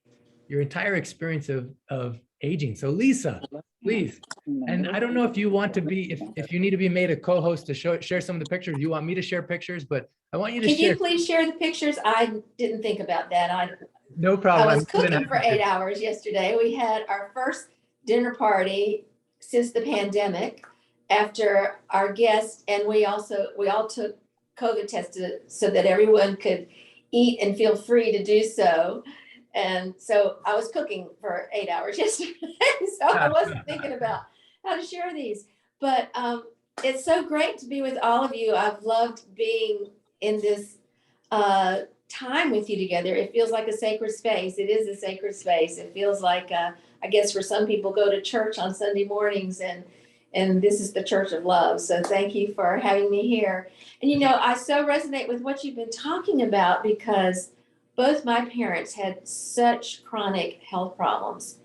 your entire experience of aging. So Lisa, please. And I don't know if you want to be, if you need to be made a co-host to share some of the pictures. You want me to share pictures, but I want you to Can share. you please share the pictures? I didn't think about that. No problem. I was cooking for 8 hours yesterday. We had our first dinner party since the pandemic after our guests, and we all took COVID tested so that everyone could eat and feel free to do so. And so I was cooking for 8 hours yesterday. So I wasn't thinking about how to share these. But it's so great to be with all of you. I've loved being in this time with you together. It feels like a sacred space. It is a sacred space. It feels like, I guess for some people go to church on Sunday mornings, and this is the church of love. So thank you for having me here. And, you know, I so resonate with what you've been talking about, because both my parents had such chronic health problems.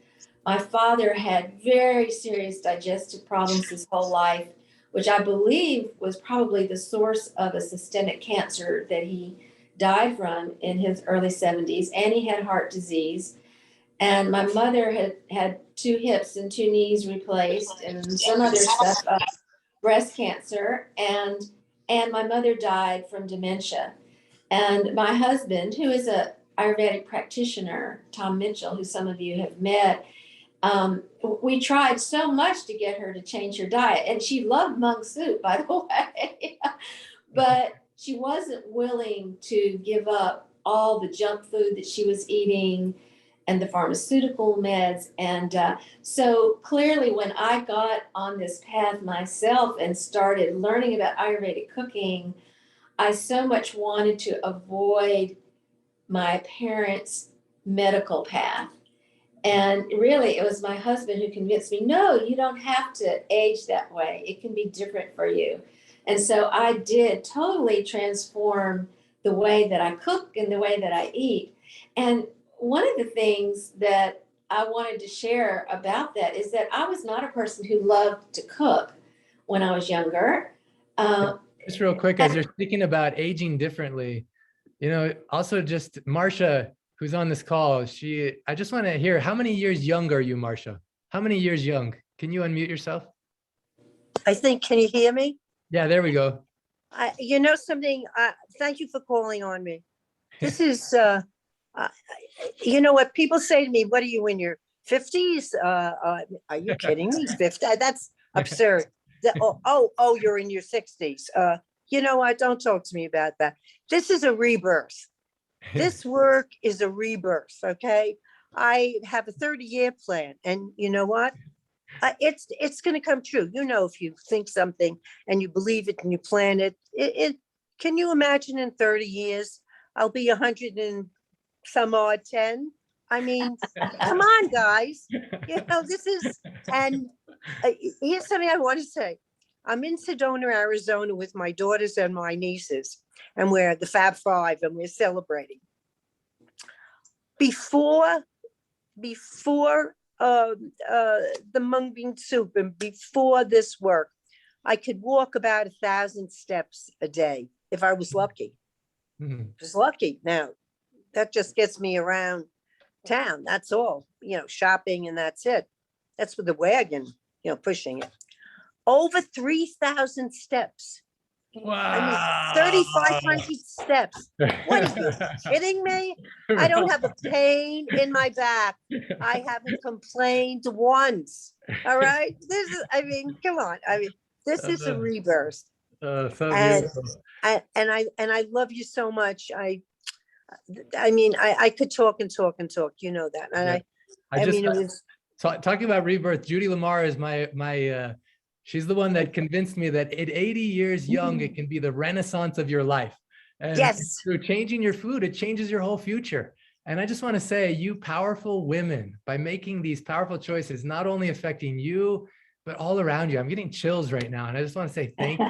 My father had very serious digestive problems his whole life, which I believe was probably the source of a systemic cancer that he died from in his early 70s. And he had heart disease. And my mother had 2 hips and 2 knees replaced and some other stuff, breast cancer. And my mother died from dementia. And my husband, who is a Ayurvedic practitioner, Tom Mitchell, who some of you have met, we tried so much to get her to change her diet. And she loved mung soup, by the way. But she wasn't willing to give up all the junk food that she was eating and the pharmaceutical meds. And so clearly when I got on this path myself and started learning about Ayurvedic cooking, I so much wanted to avoid my parents' medical path. And really, it was my husband who convinced me, no, you don't have to age that way. It can be different for you. And so I did totally transform the way that I cook and the way that I eat. And one of the things that I wanted to share about that is that I was not a person who loved to cook when I was younger. Just real quick, as you're speaking about aging differently, you know, also just Marcia, who's on this call, I just want to hear, how many years young are you, Marcia? How many years young? Can you unmute yourself? I think, can you hear me? Yeah, there we go. You know something, thank you for calling on me. This is, you know what people say to me, what are you in your 50s? Are you kidding me? 50? That's absurd. Oh, you're in your 60s. You know what? Don't talk to me about that. This is a rebirth. This work is a rebirth, okay? I have a 30-year plan, and you know what? It's going to come true. You know, if you think something and you believe it and you plan it, can you imagine in 30 years, I'll be 100 and some odd 10? I mean, come on, guys. You know, this is, and here's something I want to say. I'm in Sedona, Arizona with my daughters and my nieces, and we're the Fab Five, and we're celebrating. Before the mung bean soup and before this work, I could walk about 1,000 steps a day if I was lucky. Just lucky. Now, that just gets me around town. That's all, you know, shopping, and that's it. That's with the wagon, you know, pushing it. Over 3,000 steps. Wow. I mean, 3,500 steps. What are you kidding me? I don't have a pain in my back. I haven't complained once. All right. This is, I mean, come on. I mean, this is a rebirth. So and, beautiful. and I love you so much. I mean, I could talk and talk and talk, you know that. And I mean, it was talking about rebirth. Judy Lamar is my she's the one that convinced me that at 80 years young, it can be the renaissance of your life. And yes, through changing your food, it changes your whole future. And I just want to say, you powerful women, by making these powerful choices, not only affecting you, but all around you. I'm getting chills right now. And I just want to say thank you.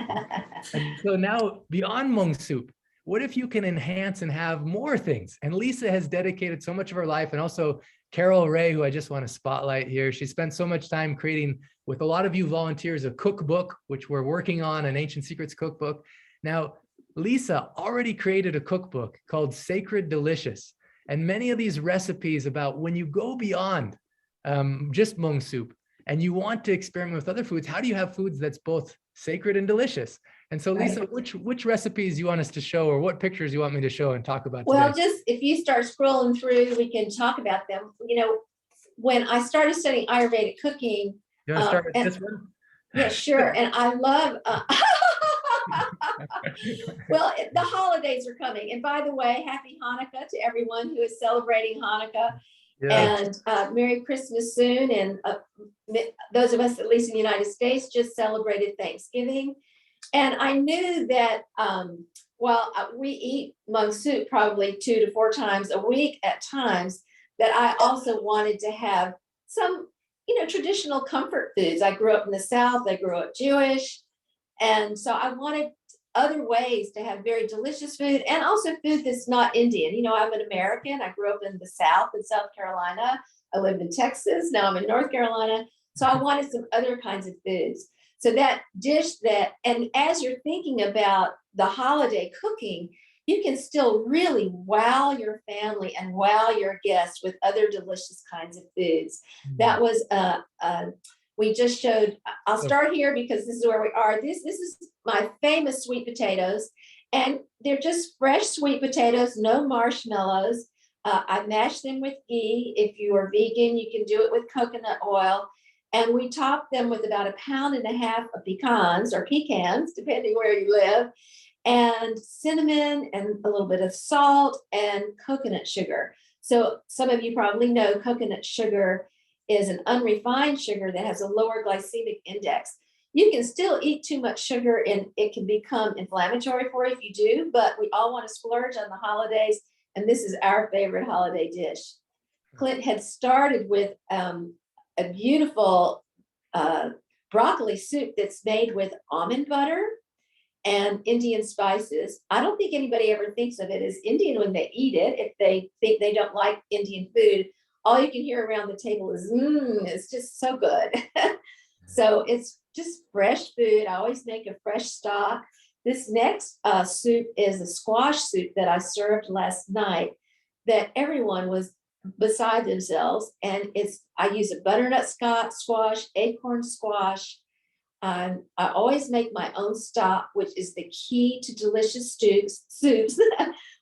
And so now, beyond mung soup, what if you can enhance and have more things? And Lisa has dedicated so much of her life, and also Carol Ray, who I just want to spotlight here. She spent so much time creating, with a lot of you volunteers, a cookbook, which we're working on, an Ancient Secrets cookbook. Now, Lisa already created a cookbook called Sacred Delicious. And many of these recipes about when you go beyond just mung soup and you want to experiment with other foods, how do you have foods that's both sacred and delicious? And so, Lisa, which recipes you want us to show, or what pictures you want me to show and talk about today? Well, just if you start scrolling through, we can talk about them. You know, when I started studying Ayurvedic cooking, you want to start with this one? Yeah, sure. And I love Well, the holidays are coming. And by the way, happy Hanukkah to everyone who is celebrating Hanukkah. Yeah. And Merry Christmas soon. And those of us, at least in the United States, just celebrated Thanksgiving. And I knew that while we eat mung soup probably 2 to 4 times a week at times, that I also wanted to have some, traditional comfort foods. I grew up in the South. I grew up Jewish. And so I wanted other ways to have very delicious food and also food that's not Indian. I'm an American. I grew up in the South in South Carolina. I lived in Texas. Now I'm in North Carolina. So I wanted some other kinds of foods. So that dish and as you're thinking about the holiday cooking, you can still really wow your family and wow your guests with other delicious kinds of foods. That was we just showed. I'll start here because this is where we are. This is my famous sweet potatoes, and they're just fresh sweet potatoes, no marshmallows. I mash them with ghee. If you are vegan, you can do it with coconut oil. And we top them with about 1.5 pounds of pecans, depending where you live, and cinnamon and a little bit of salt and coconut sugar. So some of you probably know coconut sugar is an unrefined sugar that has a lower glycemic index. You can still eat too much sugar and it can become inflammatory for you if you do, but we all want to splurge on the holidays. And this is our favorite holiday dish. Clint had started with a beautiful broccoli soup that's made with almond butter and Indian spices. I don't think anybody ever thinks of it as Indian when they eat it. If they think they don't like Indian food, all you can hear around the table is, it's just so good. So it's just fresh food. I always make a fresh stock. This next soup is a squash soup that I served last night that everyone was beside themselves. And I use a butternut squash, acorn squash. I always make my own stock, which is the key to delicious soups,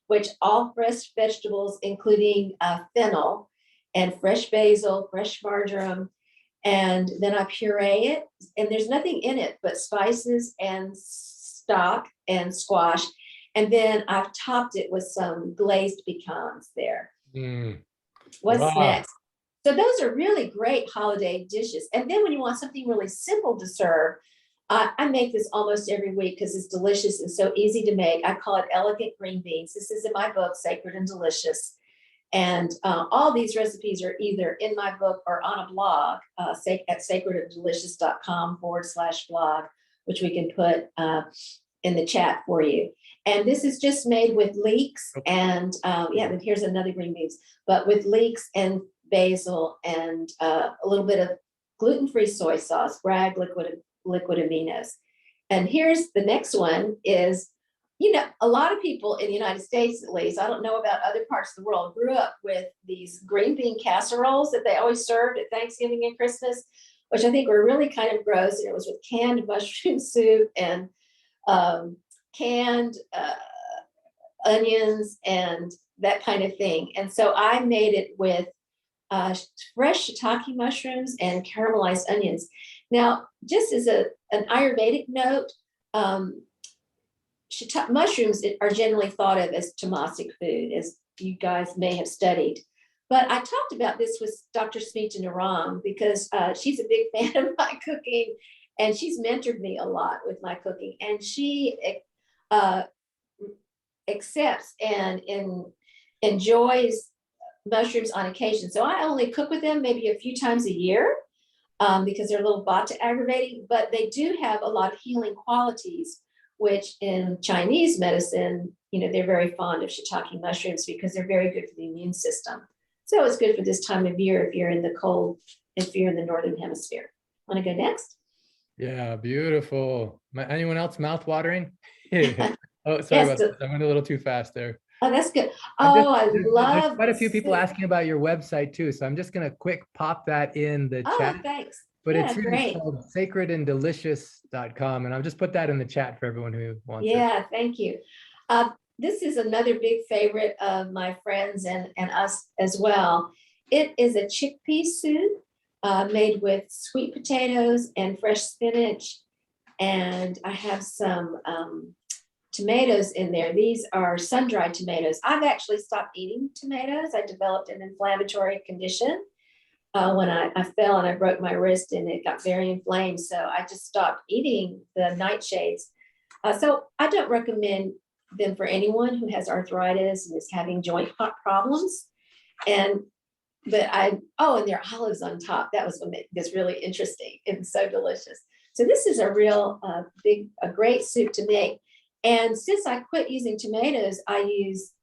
which all fresh vegetables, including fennel and fresh basil, fresh marjoram. And then I puree it, and there's nothing in it but spices and stock and squash. And then I've topped it with some glazed pecans there. What's next? So those are really great holiday dishes. And then when you want something really simple to serve, I make this almost every week because it's delicious and so easy to make. I call it elegant green beans. This is in my book, Sacred and Delicious. And all these recipes are either in my book or on a blog at sacredanddelicious.com/blog, which we can put in the chat for you. And this is just made with leeks and and here's another green beans, but with leeks and basil and a little bit of gluten-free soy sauce, Bragg liquid aminos. And here's the next one is, a lot of people in the United States, at least, I don't know about other parts of the world, grew up with these green bean casseroles that they always served at Thanksgiving and Christmas, which I think were really kind of gross. And it was with canned mushroom soup and canned onions and that kind of thing. And so I made it with fresh shiitake mushrooms and caramelized onions. Now, just as an Ayurvedic note, mushrooms are generally thought of as tamasic food, as you guys may have studied. But I talked about this with Dr. Smita Narang because she's a big fan of my cooking, and she's mentored me a lot with my cooking. And she accepts and enjoys mushrooms on occasion. So I only cook with them maybe a few times a year because they're a little vata aggravating, but they do have a lot of healing qualities, which in Chinese medicine, they're very fond of shiitake mushrooms because they're very good for the immune system. So it's good for this time of year if you're in the cold, if you're in the Northern Hemisphere. Want to go next? Yeah, beautiful. Anyone else mouth watering? Oh, sorry about that. I went a little too fast there. Oh, that's good. I love. There's quite a few people asking about your website too, so I'm just gonna quick pop that in the chat. Oh, thanks. But Yeah, it's really great. called sacredanddelicious.com, and I'll just put that in the chat for everyone who wants it. Yeah, thank you. This is another big favorite of my friends and us as well. It is a chickpea soup made with sweet potatoes and fresh spinach. And I have some tomatoes in there. These are sun-dried tomatoes. I've actually stopped eating tomatoes. I developed an inflammatory condition when I fell and I broke my wrist and it got very inflamed. So I just stopped eating the nightshades. So I don't recommend them for anyone who has arthritis and is having joint problems. And and there are olives on top. That was what made this really interesting. It was so delicious. So this is a real a great soup to make. And since I quit using tomatoes, I use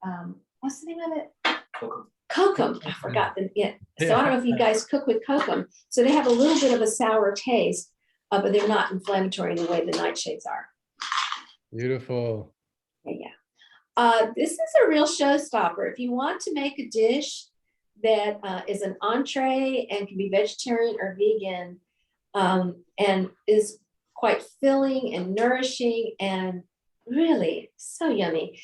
what's the name of it? Kokum. I forgot the So I don't know if you guys cook with kokum. So they have a little bit of a sour taste, but they're not inflammatory in the way the nightshades are. Beautiful. Yeah. This is a real showstopper. If you want to make a dish that is an entree and can be vegetarian or vegan, and is quite filling and nourishing and really so yummy.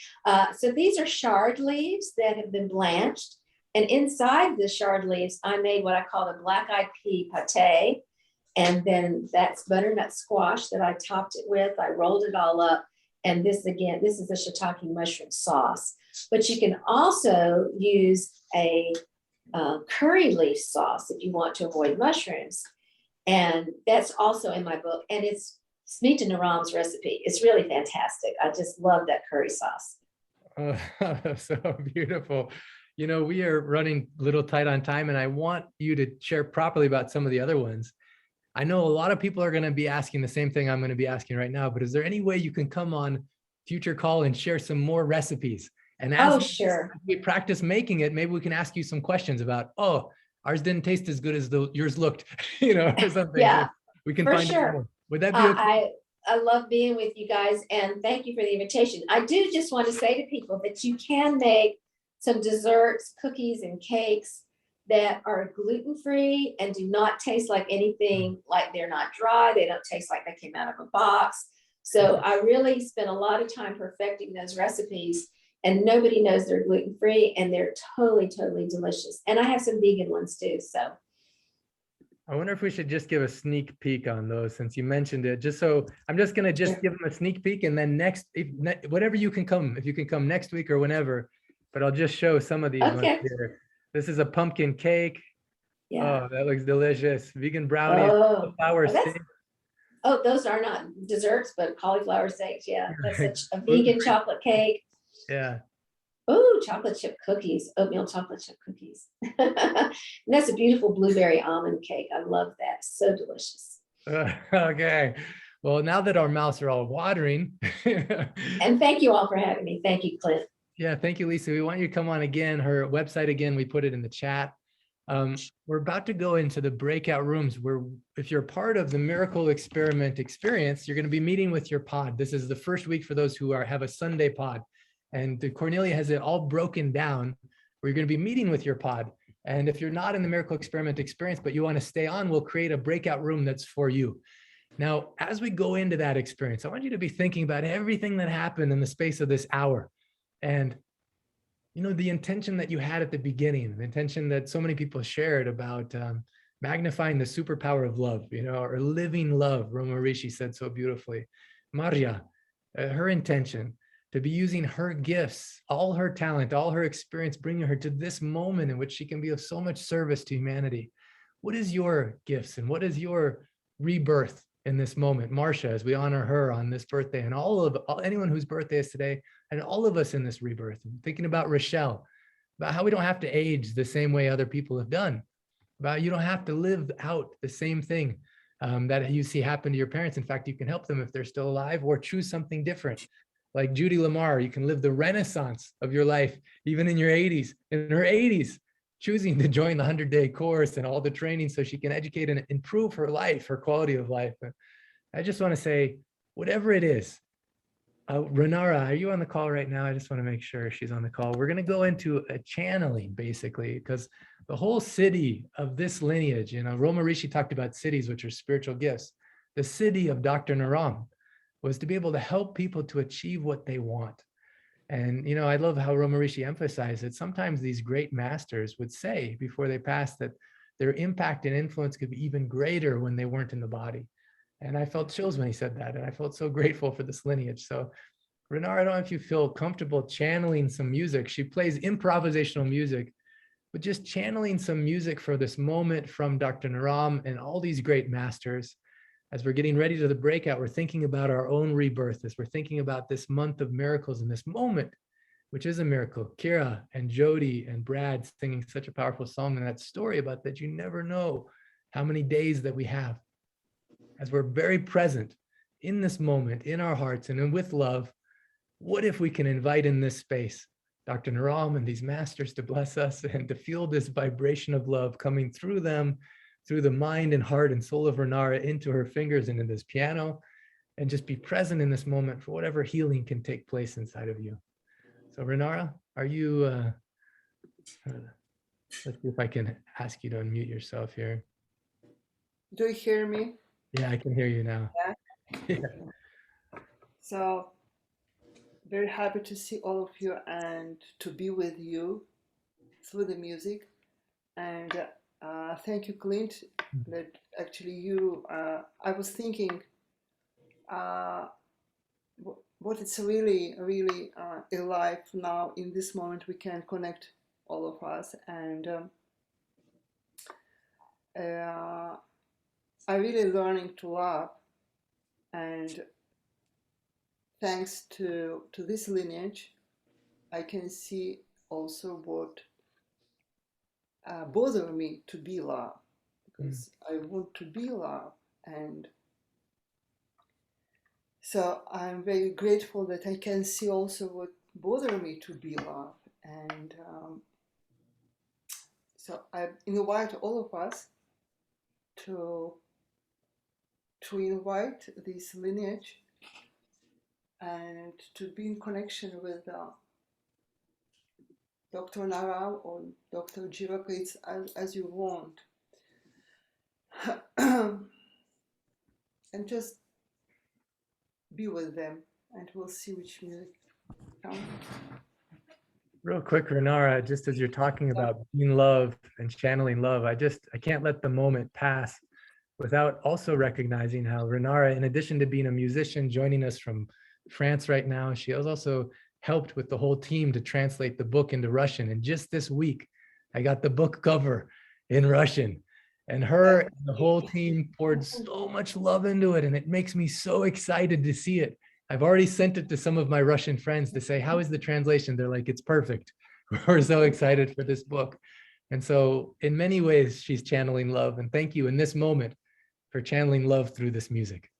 So these are chard leaves that have been blanched. And inside the chard leaves, I made what I call the black-eyed pea pate. And then that's butternut squash that I topped it with. I rolled it all up. And this is a shiitake mushroom sauce. But you can also use a curry leaf sauce if you want to avoid mushrooms. And that's also in my book. And it's Smita Naram's recipe. It's really fantastic. I just love that curry sauce. Oh, so beautiful. You know, we are running a little tight on time, and I want you to share properly about some of the other ones. I know a lot of people are going to be asking the same thing I'm going to be asking right now, but is there any way you can come on future call and share some more recipes? And as sure. we practice making it, maybe we can ask you some questions about, oh, ours didn't taste as good as yours looked, you know, or something. Yeah, we can for find sure. out more. Would that be okay? I love being with you guys, and thank you for the invitation. I do just want to say to people that you can make some desserts, cookies, and cakes that are gluten-free and do not taste like anything, like they're not dry. They don't taste like they came out of a box. So I really spent a lot of time perfecting those recipes, and nobody knows they're gluten-free, and they're totally, totally delicious. And I have some vegan ones too, so. I wonder if we should just give a sneak peek on those, since you mentioned it. Just so I'm just going to give them a sneak peek, and then whatever you can come, if you can come next week or whenever, but I'll just show some of these ones here. This is a pumpkin cake. Yeah. Oh, that looks delicious. Vegan brownies, flour steak. Oh, those are not desserts, but cauliflower steaks. Yeah, that's a vegan chocolate cake. Yeah. Oh, chocolate chip cookies, oatmeal chocolate chip cookies. And that's a beautiful blueberry almond cake. I love that. So delicious. Okay. Well, now that our mouths are all watering. And thank you all for having me. Thank you, Clint. Yeah, thank you, Lisa. We want you to come on again. Her website, again, we put it in the chat. We're about to go into the breakout rooms where, if you're part of the Miracle Experiment experience, you're going to be meeting with your pod. This is the first week for those who have a Sunday pod. And Cornelia has it all broken down where you're going to be meeting with your pod. And if you're not in the Miracle Experiment experience, but you want to stay on, we'll create a breakout room that's for you. Now, as we go into that experience, I want you to be thinking about everything that happened in the space of this hour. And, you know, the intention that you had at the beginning, the intention that so many people shared about magnifying the superpower of love, you know, or living love, Roma Rishi said so beautifully. Maria, her intention to be using her gifts, all her talent, all her experience, bringing her to this moment in which she can be of so much service to humanity. What is your gifts and what is your rebirth in this moment? Marcia, as we honor her on this birthday, and anyone whose birthday is today, and all of us in this rebirth. I'm thinking about Rochelle, about how we don't have to age the same way other people have done, about you don't have to live out the same thing that you see happen to your parents. In fact, you can help them if they're still alive, or choose something different. Like Judy Lamar, you can live the renaissance of your life, even in your 80s, in her 80s, choosing to join the 100-day course and all the training so she can educate and improve her life, her quality of life. I just want to say, whatever it is, Renara, are you on the call right now? I just want to make sure she's on the call. We're going to go into a channeling, basically, because the whole city of this lineage, you know, Roma Rishi talked about cities, which are spiritual gifts. The city of Dr. Naram was to be able to help people to achieve what they want. And, you know, I love how Roma Rishi emphasized that sometimes these great masters would say before they passed that their impact and influence could be even greater when they weren't in the body. And I felt chills when he said that. And I felt so grateful for this lineage. So Renara, I don't know if you feel comfortable channeling some music. She plays improvisational music, but just channeling some music for this moment from Dr. Naram and all these great masters. As we're getting ready to the breakout, we're thinking about our own rebirth, as we're thinking about this month of miracles and this moment, which is a miracle. Kira and Jody and Brad singing such a powerful song, and that story about that you never know how many days that we have. As we're very present in this moment, in our hearts and with love, what if we can invite in this space Dr. Naram and these masters to bless us and to feel this vibration of love coming through them, through the mind and heart and soul of Renara into her fingers and in this piano, and just be present in this moment for whatever healing can take place inside of you. So Renara, are you, let's see if I can ask you to unmute yourself here. Do you hear me? Yeah, I can hear you now. Yeah. So very happy to see all of you and to be with you through the music. And thank you, Clint, that actually you, I was thinking what it's really, really alive now in this moment. We can connect all of us. And I'm really learning to love. And thanks to this lineage, I can see also what bothers me to be love, because I want to be love. And so I'm very grateful that I can see also what bothers me to be love. And so I invite all of us to invite this lineage and to be in connection with Dr. Nara or Dr. Jiva Pate as you want. And just be with them, and we'll see which music comes. Real quick, Renara, just as you're talking about being love and channeling love, I can't let the moment pass without also recognizing how Renara, in addition to being a musician joining us from France right now, she has also helped with the whole team to translate the book into Russian. And just this week, I got the book cover in Russian. And her and the whole team poured so much love into it. And it makes me so excited to see it. I've already sent it to some of my Russian friends to say, how is the translation? They're like, it's perfect. We're so excited for this book. And so in many ways, she's channeling love. And thank you in this moment for channeling love through this music.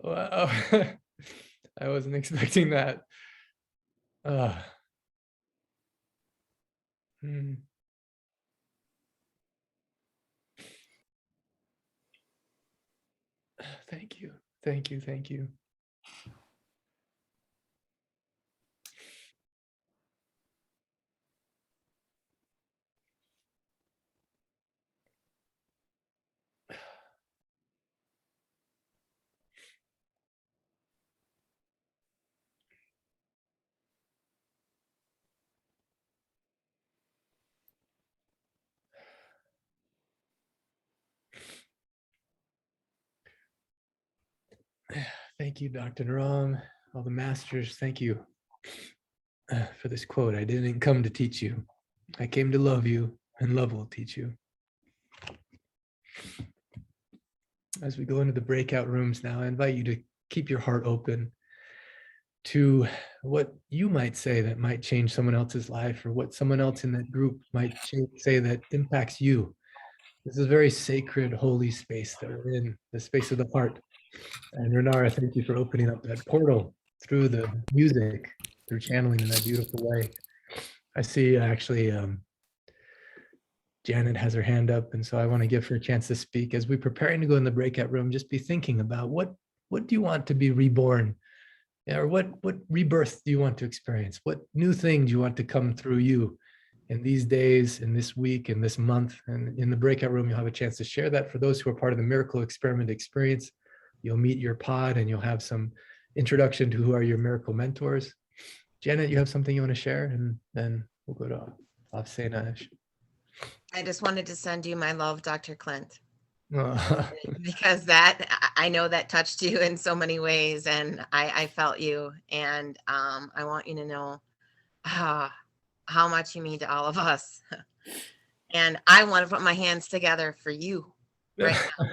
Wow. I wasn't expecting that. Uh, hmm. Thank you. Thank you. Thank you. Thank you, Dr. Naram, all the masters. Thank you for this quote. I didn't come to teach you. I came to love you, and love will teach you. As we go into the breakout rooms now, I invite you to keep your heart open to what you might say that might change someone else's life, or what someone else in that group might say that impacts you. This is a very sacred, holy space that we're in, the space of the heart. And Renara, thank you for opening up that portal through the music, through channeling in that beautiful way. I see actually Janet has her hand up, and so I want to give her a chance to speak. As we're preparing to go in the breakout room, just be thinking about what do you want to be reborn? Or what rebirth do you want to experience? What new thing do you want to come through you in these days, in this week, in this month? And in the breakout room, you'll have a chance to share that. For those who are part of the Miracle Experiment experience, you'll meet your pod and you'll have some introduction to who are your miracle mentors. Janet, you have something you want to share? And then we'll go to Afsena. I just wanted to send you my love, Dr. Clint, Oh. because that I know that touched you in so many ways, and I felt you, and I want you to know how much you mean to all of us. And I want to put my hands together for you right now.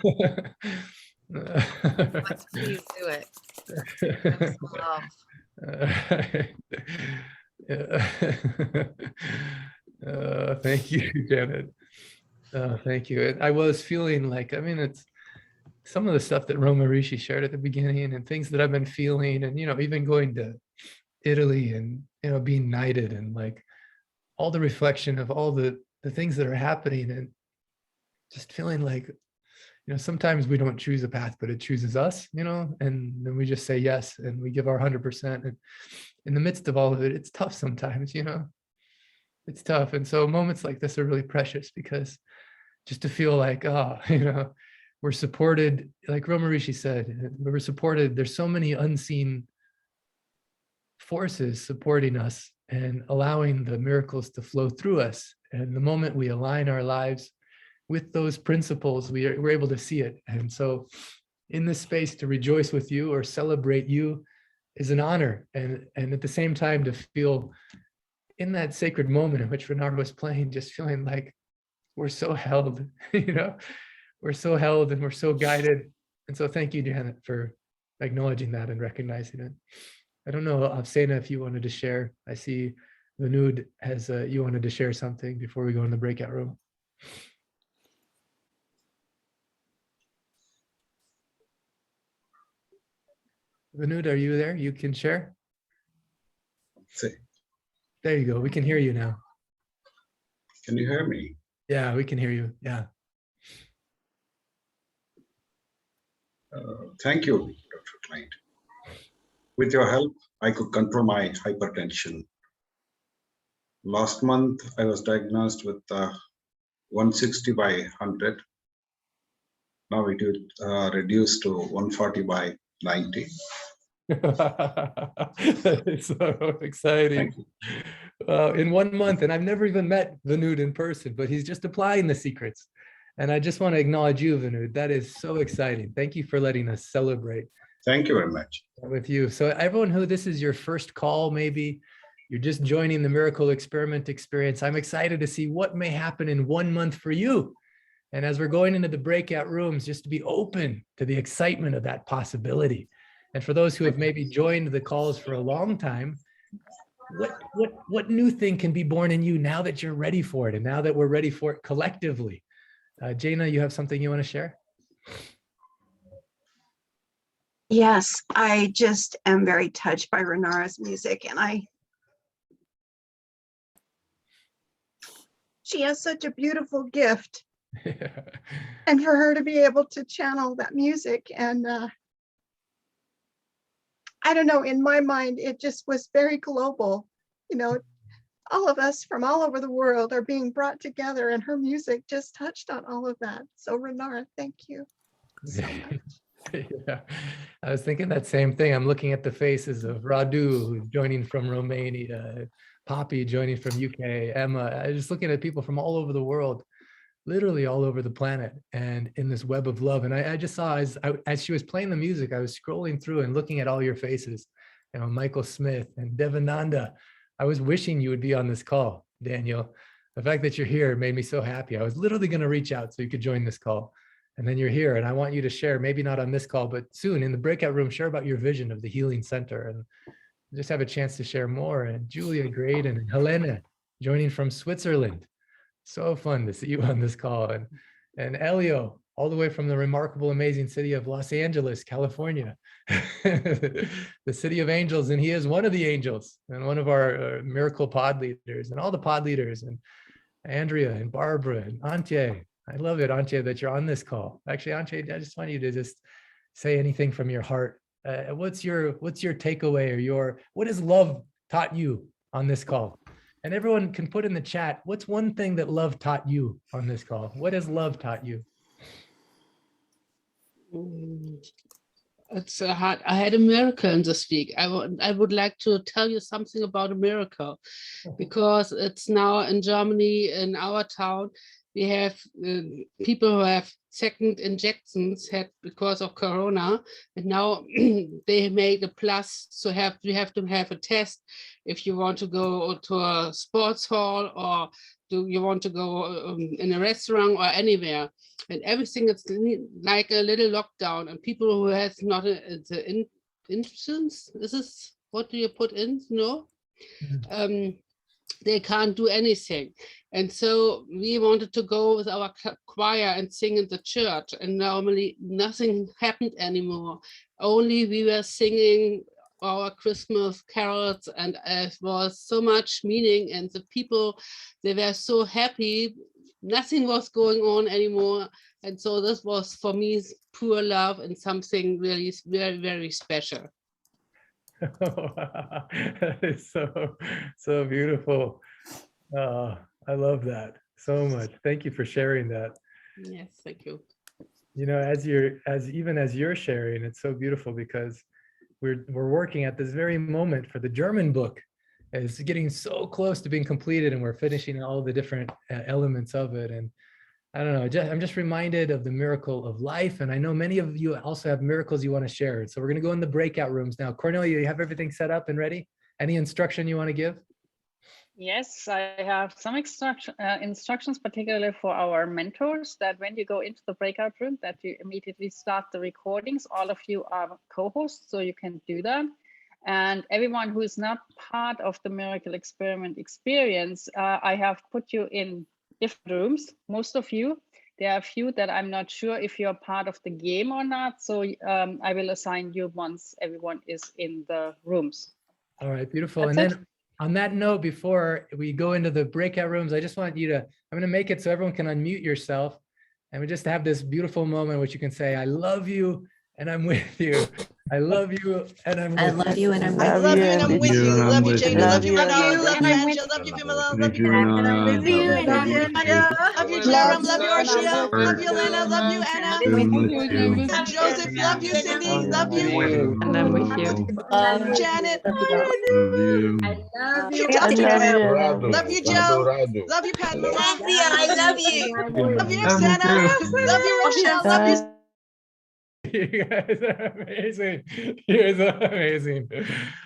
Let's please do it. Have some love. Thank you, Janet. Thank you. I was feeling like, I mean, it's some of the stuff that Roma Rishi shared at the beginning and things that I've been feeling, and, even going to Italy and, being knighted, and like all the reflection of all the things that are happening, and just feeling like, sometimes we don't choose a path, but it chooses us, and then we just say yes, and we give our 100%. And in the midst of all of it, it's tough sometimes, It's tough. And so moments like this are really precious because just to feel like, oh, we're supported, like Roma Rishi said, we're supported. There's so many unseen forces supporting us and allowing the miracles to flow through us. And the moment we align our lives with those principles, we're able to see it. And so in this space to rejoice with you or celebrate you is an honor. And at the same time to feel in that sacred moment in which Renara was playing, just feeling like we're so held, we're so held and we're so guided. And so thank you, Janet, for acknowledging that and recognizing it. I don't know, Afsena, if you wanted to share. I see Vanud has, you wanted to share something before we go in the breakout room. Vanud, are you there? You can share? There you go. We can hear you now. Can you hear me? Yeah, we can hear you. Yeah. Thank you, Dr. Clint. With your help, I could control my hypertension. Last month, I was diagnosed with 160 by 100. Now it is reduced to 140 by 90. It's so exciting. In 1 month, and I've never even met Vanud in person, but he's just applying the secrets. And I just want to acknowledge you, Vanud. That is so exciting. Thank you for letting us celebrate. Thank you very much. With you. So everyone who this is your first call, maybe you're just joining the Miracle Experiment experience, I'm excited to see what may happen in 1 month for you. And as we're going into the breakout rooms, just to be open to the excitement of that possibility. And for those who have maybe joined the calls for a long time, what new thing can be born in you now that you're ready for it and now that we're ready for it collectively? Jaina, you have something you want to share? Yes, I just am very touched by Renara's music, and she has such a beautiful gift. And for her to be able to channel that music, and I don't know, in my mind, it just was very global. All of us from all over the world are being brought together, and her music just touched on all of that. So Renara, thank you so much. Yeah, I was thinking that same thing. I'm looking at the faces of Radu, who's joining from Romania, Poppy joining from UK, Emma. I was just looking at people from all over the world, literally all over the planet, and in this web of love. And I just saw as she was playing the music, I was scrolling through and looking at all your faces, Michael Smith and Devananda. I was wishing you would be on this call, Daniel. The fact that you're here made me so happy. I was literally going to reach out so you could join this call. And then you're here, and I want you to share, maybe not on this call, but soon in the breakout room, share about your vision of the Healing Center and just have a chance to share more. And Julia Graydon and Helena joining from Switzerland. So fun to see you on this call. And Elio, all the way from the remarkable, amazing city of Los Angeles, California, the city of angels. And he is one of the angels and one of our miracle pod leaders and all the pod leaders, and Andrea and Barbara and Antje. I love it, Antje, that you're on this call. Actually, Antje, I just want you to just say anything from your heart. What's your takeaway, or what has love taught you on this call? And everyone can put in the chat, what's one thing that love taught you on this call? What has love taught you? It's hard. I had a miracle this week. I would like to tell you something about a miracle, because it's now in Germany, in our town, we have people who have second injections had because of Corona, and now they made a plus. So you have to have a test if you want to go to a sports hall, or do you want to go in a restaurant or anywhere, and everything is like a little lockdown. And people who has not the insurance, is this what do you put in? No. They can't do anything. And so we wanted to go with our choir and sing in the church, and normally nothing happened anymore. Only we were singing our Christmas carols, and it was so much meaning, and the people, they were so happy. Nothing was going on anymore. And so this was for me pure love and something really very, very special. That is so beautiful. Oh, I love that so much. Thank you for sharing that. Yes, thank you. You know, as you're sharing, it's so beautiful because we're working at this very moment for the German book. It's getting so close to being completed, and we're finishing all the different elements of it. And I don't know, I'm just reminded of the miracle of life. And I know many of you also have miracles you want to share. So we're going to go in the breakout rooms now. Cornelia, you have everything set up and ready? Any instruction you want to give? Yes, I have some instructions, particularly for our mentors, that when you go into the breakout room, that you immediately start the recordings. All of you are co-hosts, so you can do that. And everyone who is not part of the Miracle Experiment experience, I have put you in different rooms, most of you. There are a few that I'm not sure if you're part of the game or not. So I will assign you once everyone is in the rooms. All right, beautiful. That's And it. then on that note, before we go into the breakout rooms, I just want you to, I'm going to make it so everyone can unmute yourself. And we just have this beautiful moment which you can say, I love you and I'm with you. I love you and I'm with you. I love you and I'm with I love you and I'm with you. Love you, Jada. Love you, Renara. Love you, Angela. Love you, Vimala. Love you, Love you and love I'm you, with Nadia. Love you, Jerem. Love you, Arshia. Love you, Elena. Love you, Anna. Love Joseph. Love you, Cindy. Love you. And I'm with you. Love you, Janet. I love you. Love you, Joe. Love you, Pat. Cynthia, I love you. Love you, Roxana. Love you, Rochelle. Love you. You guys are amazing. You guys are amazing.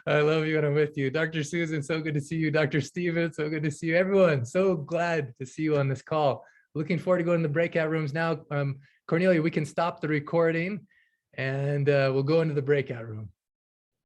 I love you and I'm with you. Dr. Susan, so good to see you. Dr. Steven, so good to see you. Everyone, so glad to see you on this call. Looking forward to going to the breakout rooms now. Cornelia, we can stop the recording and we'll go into the breakout room.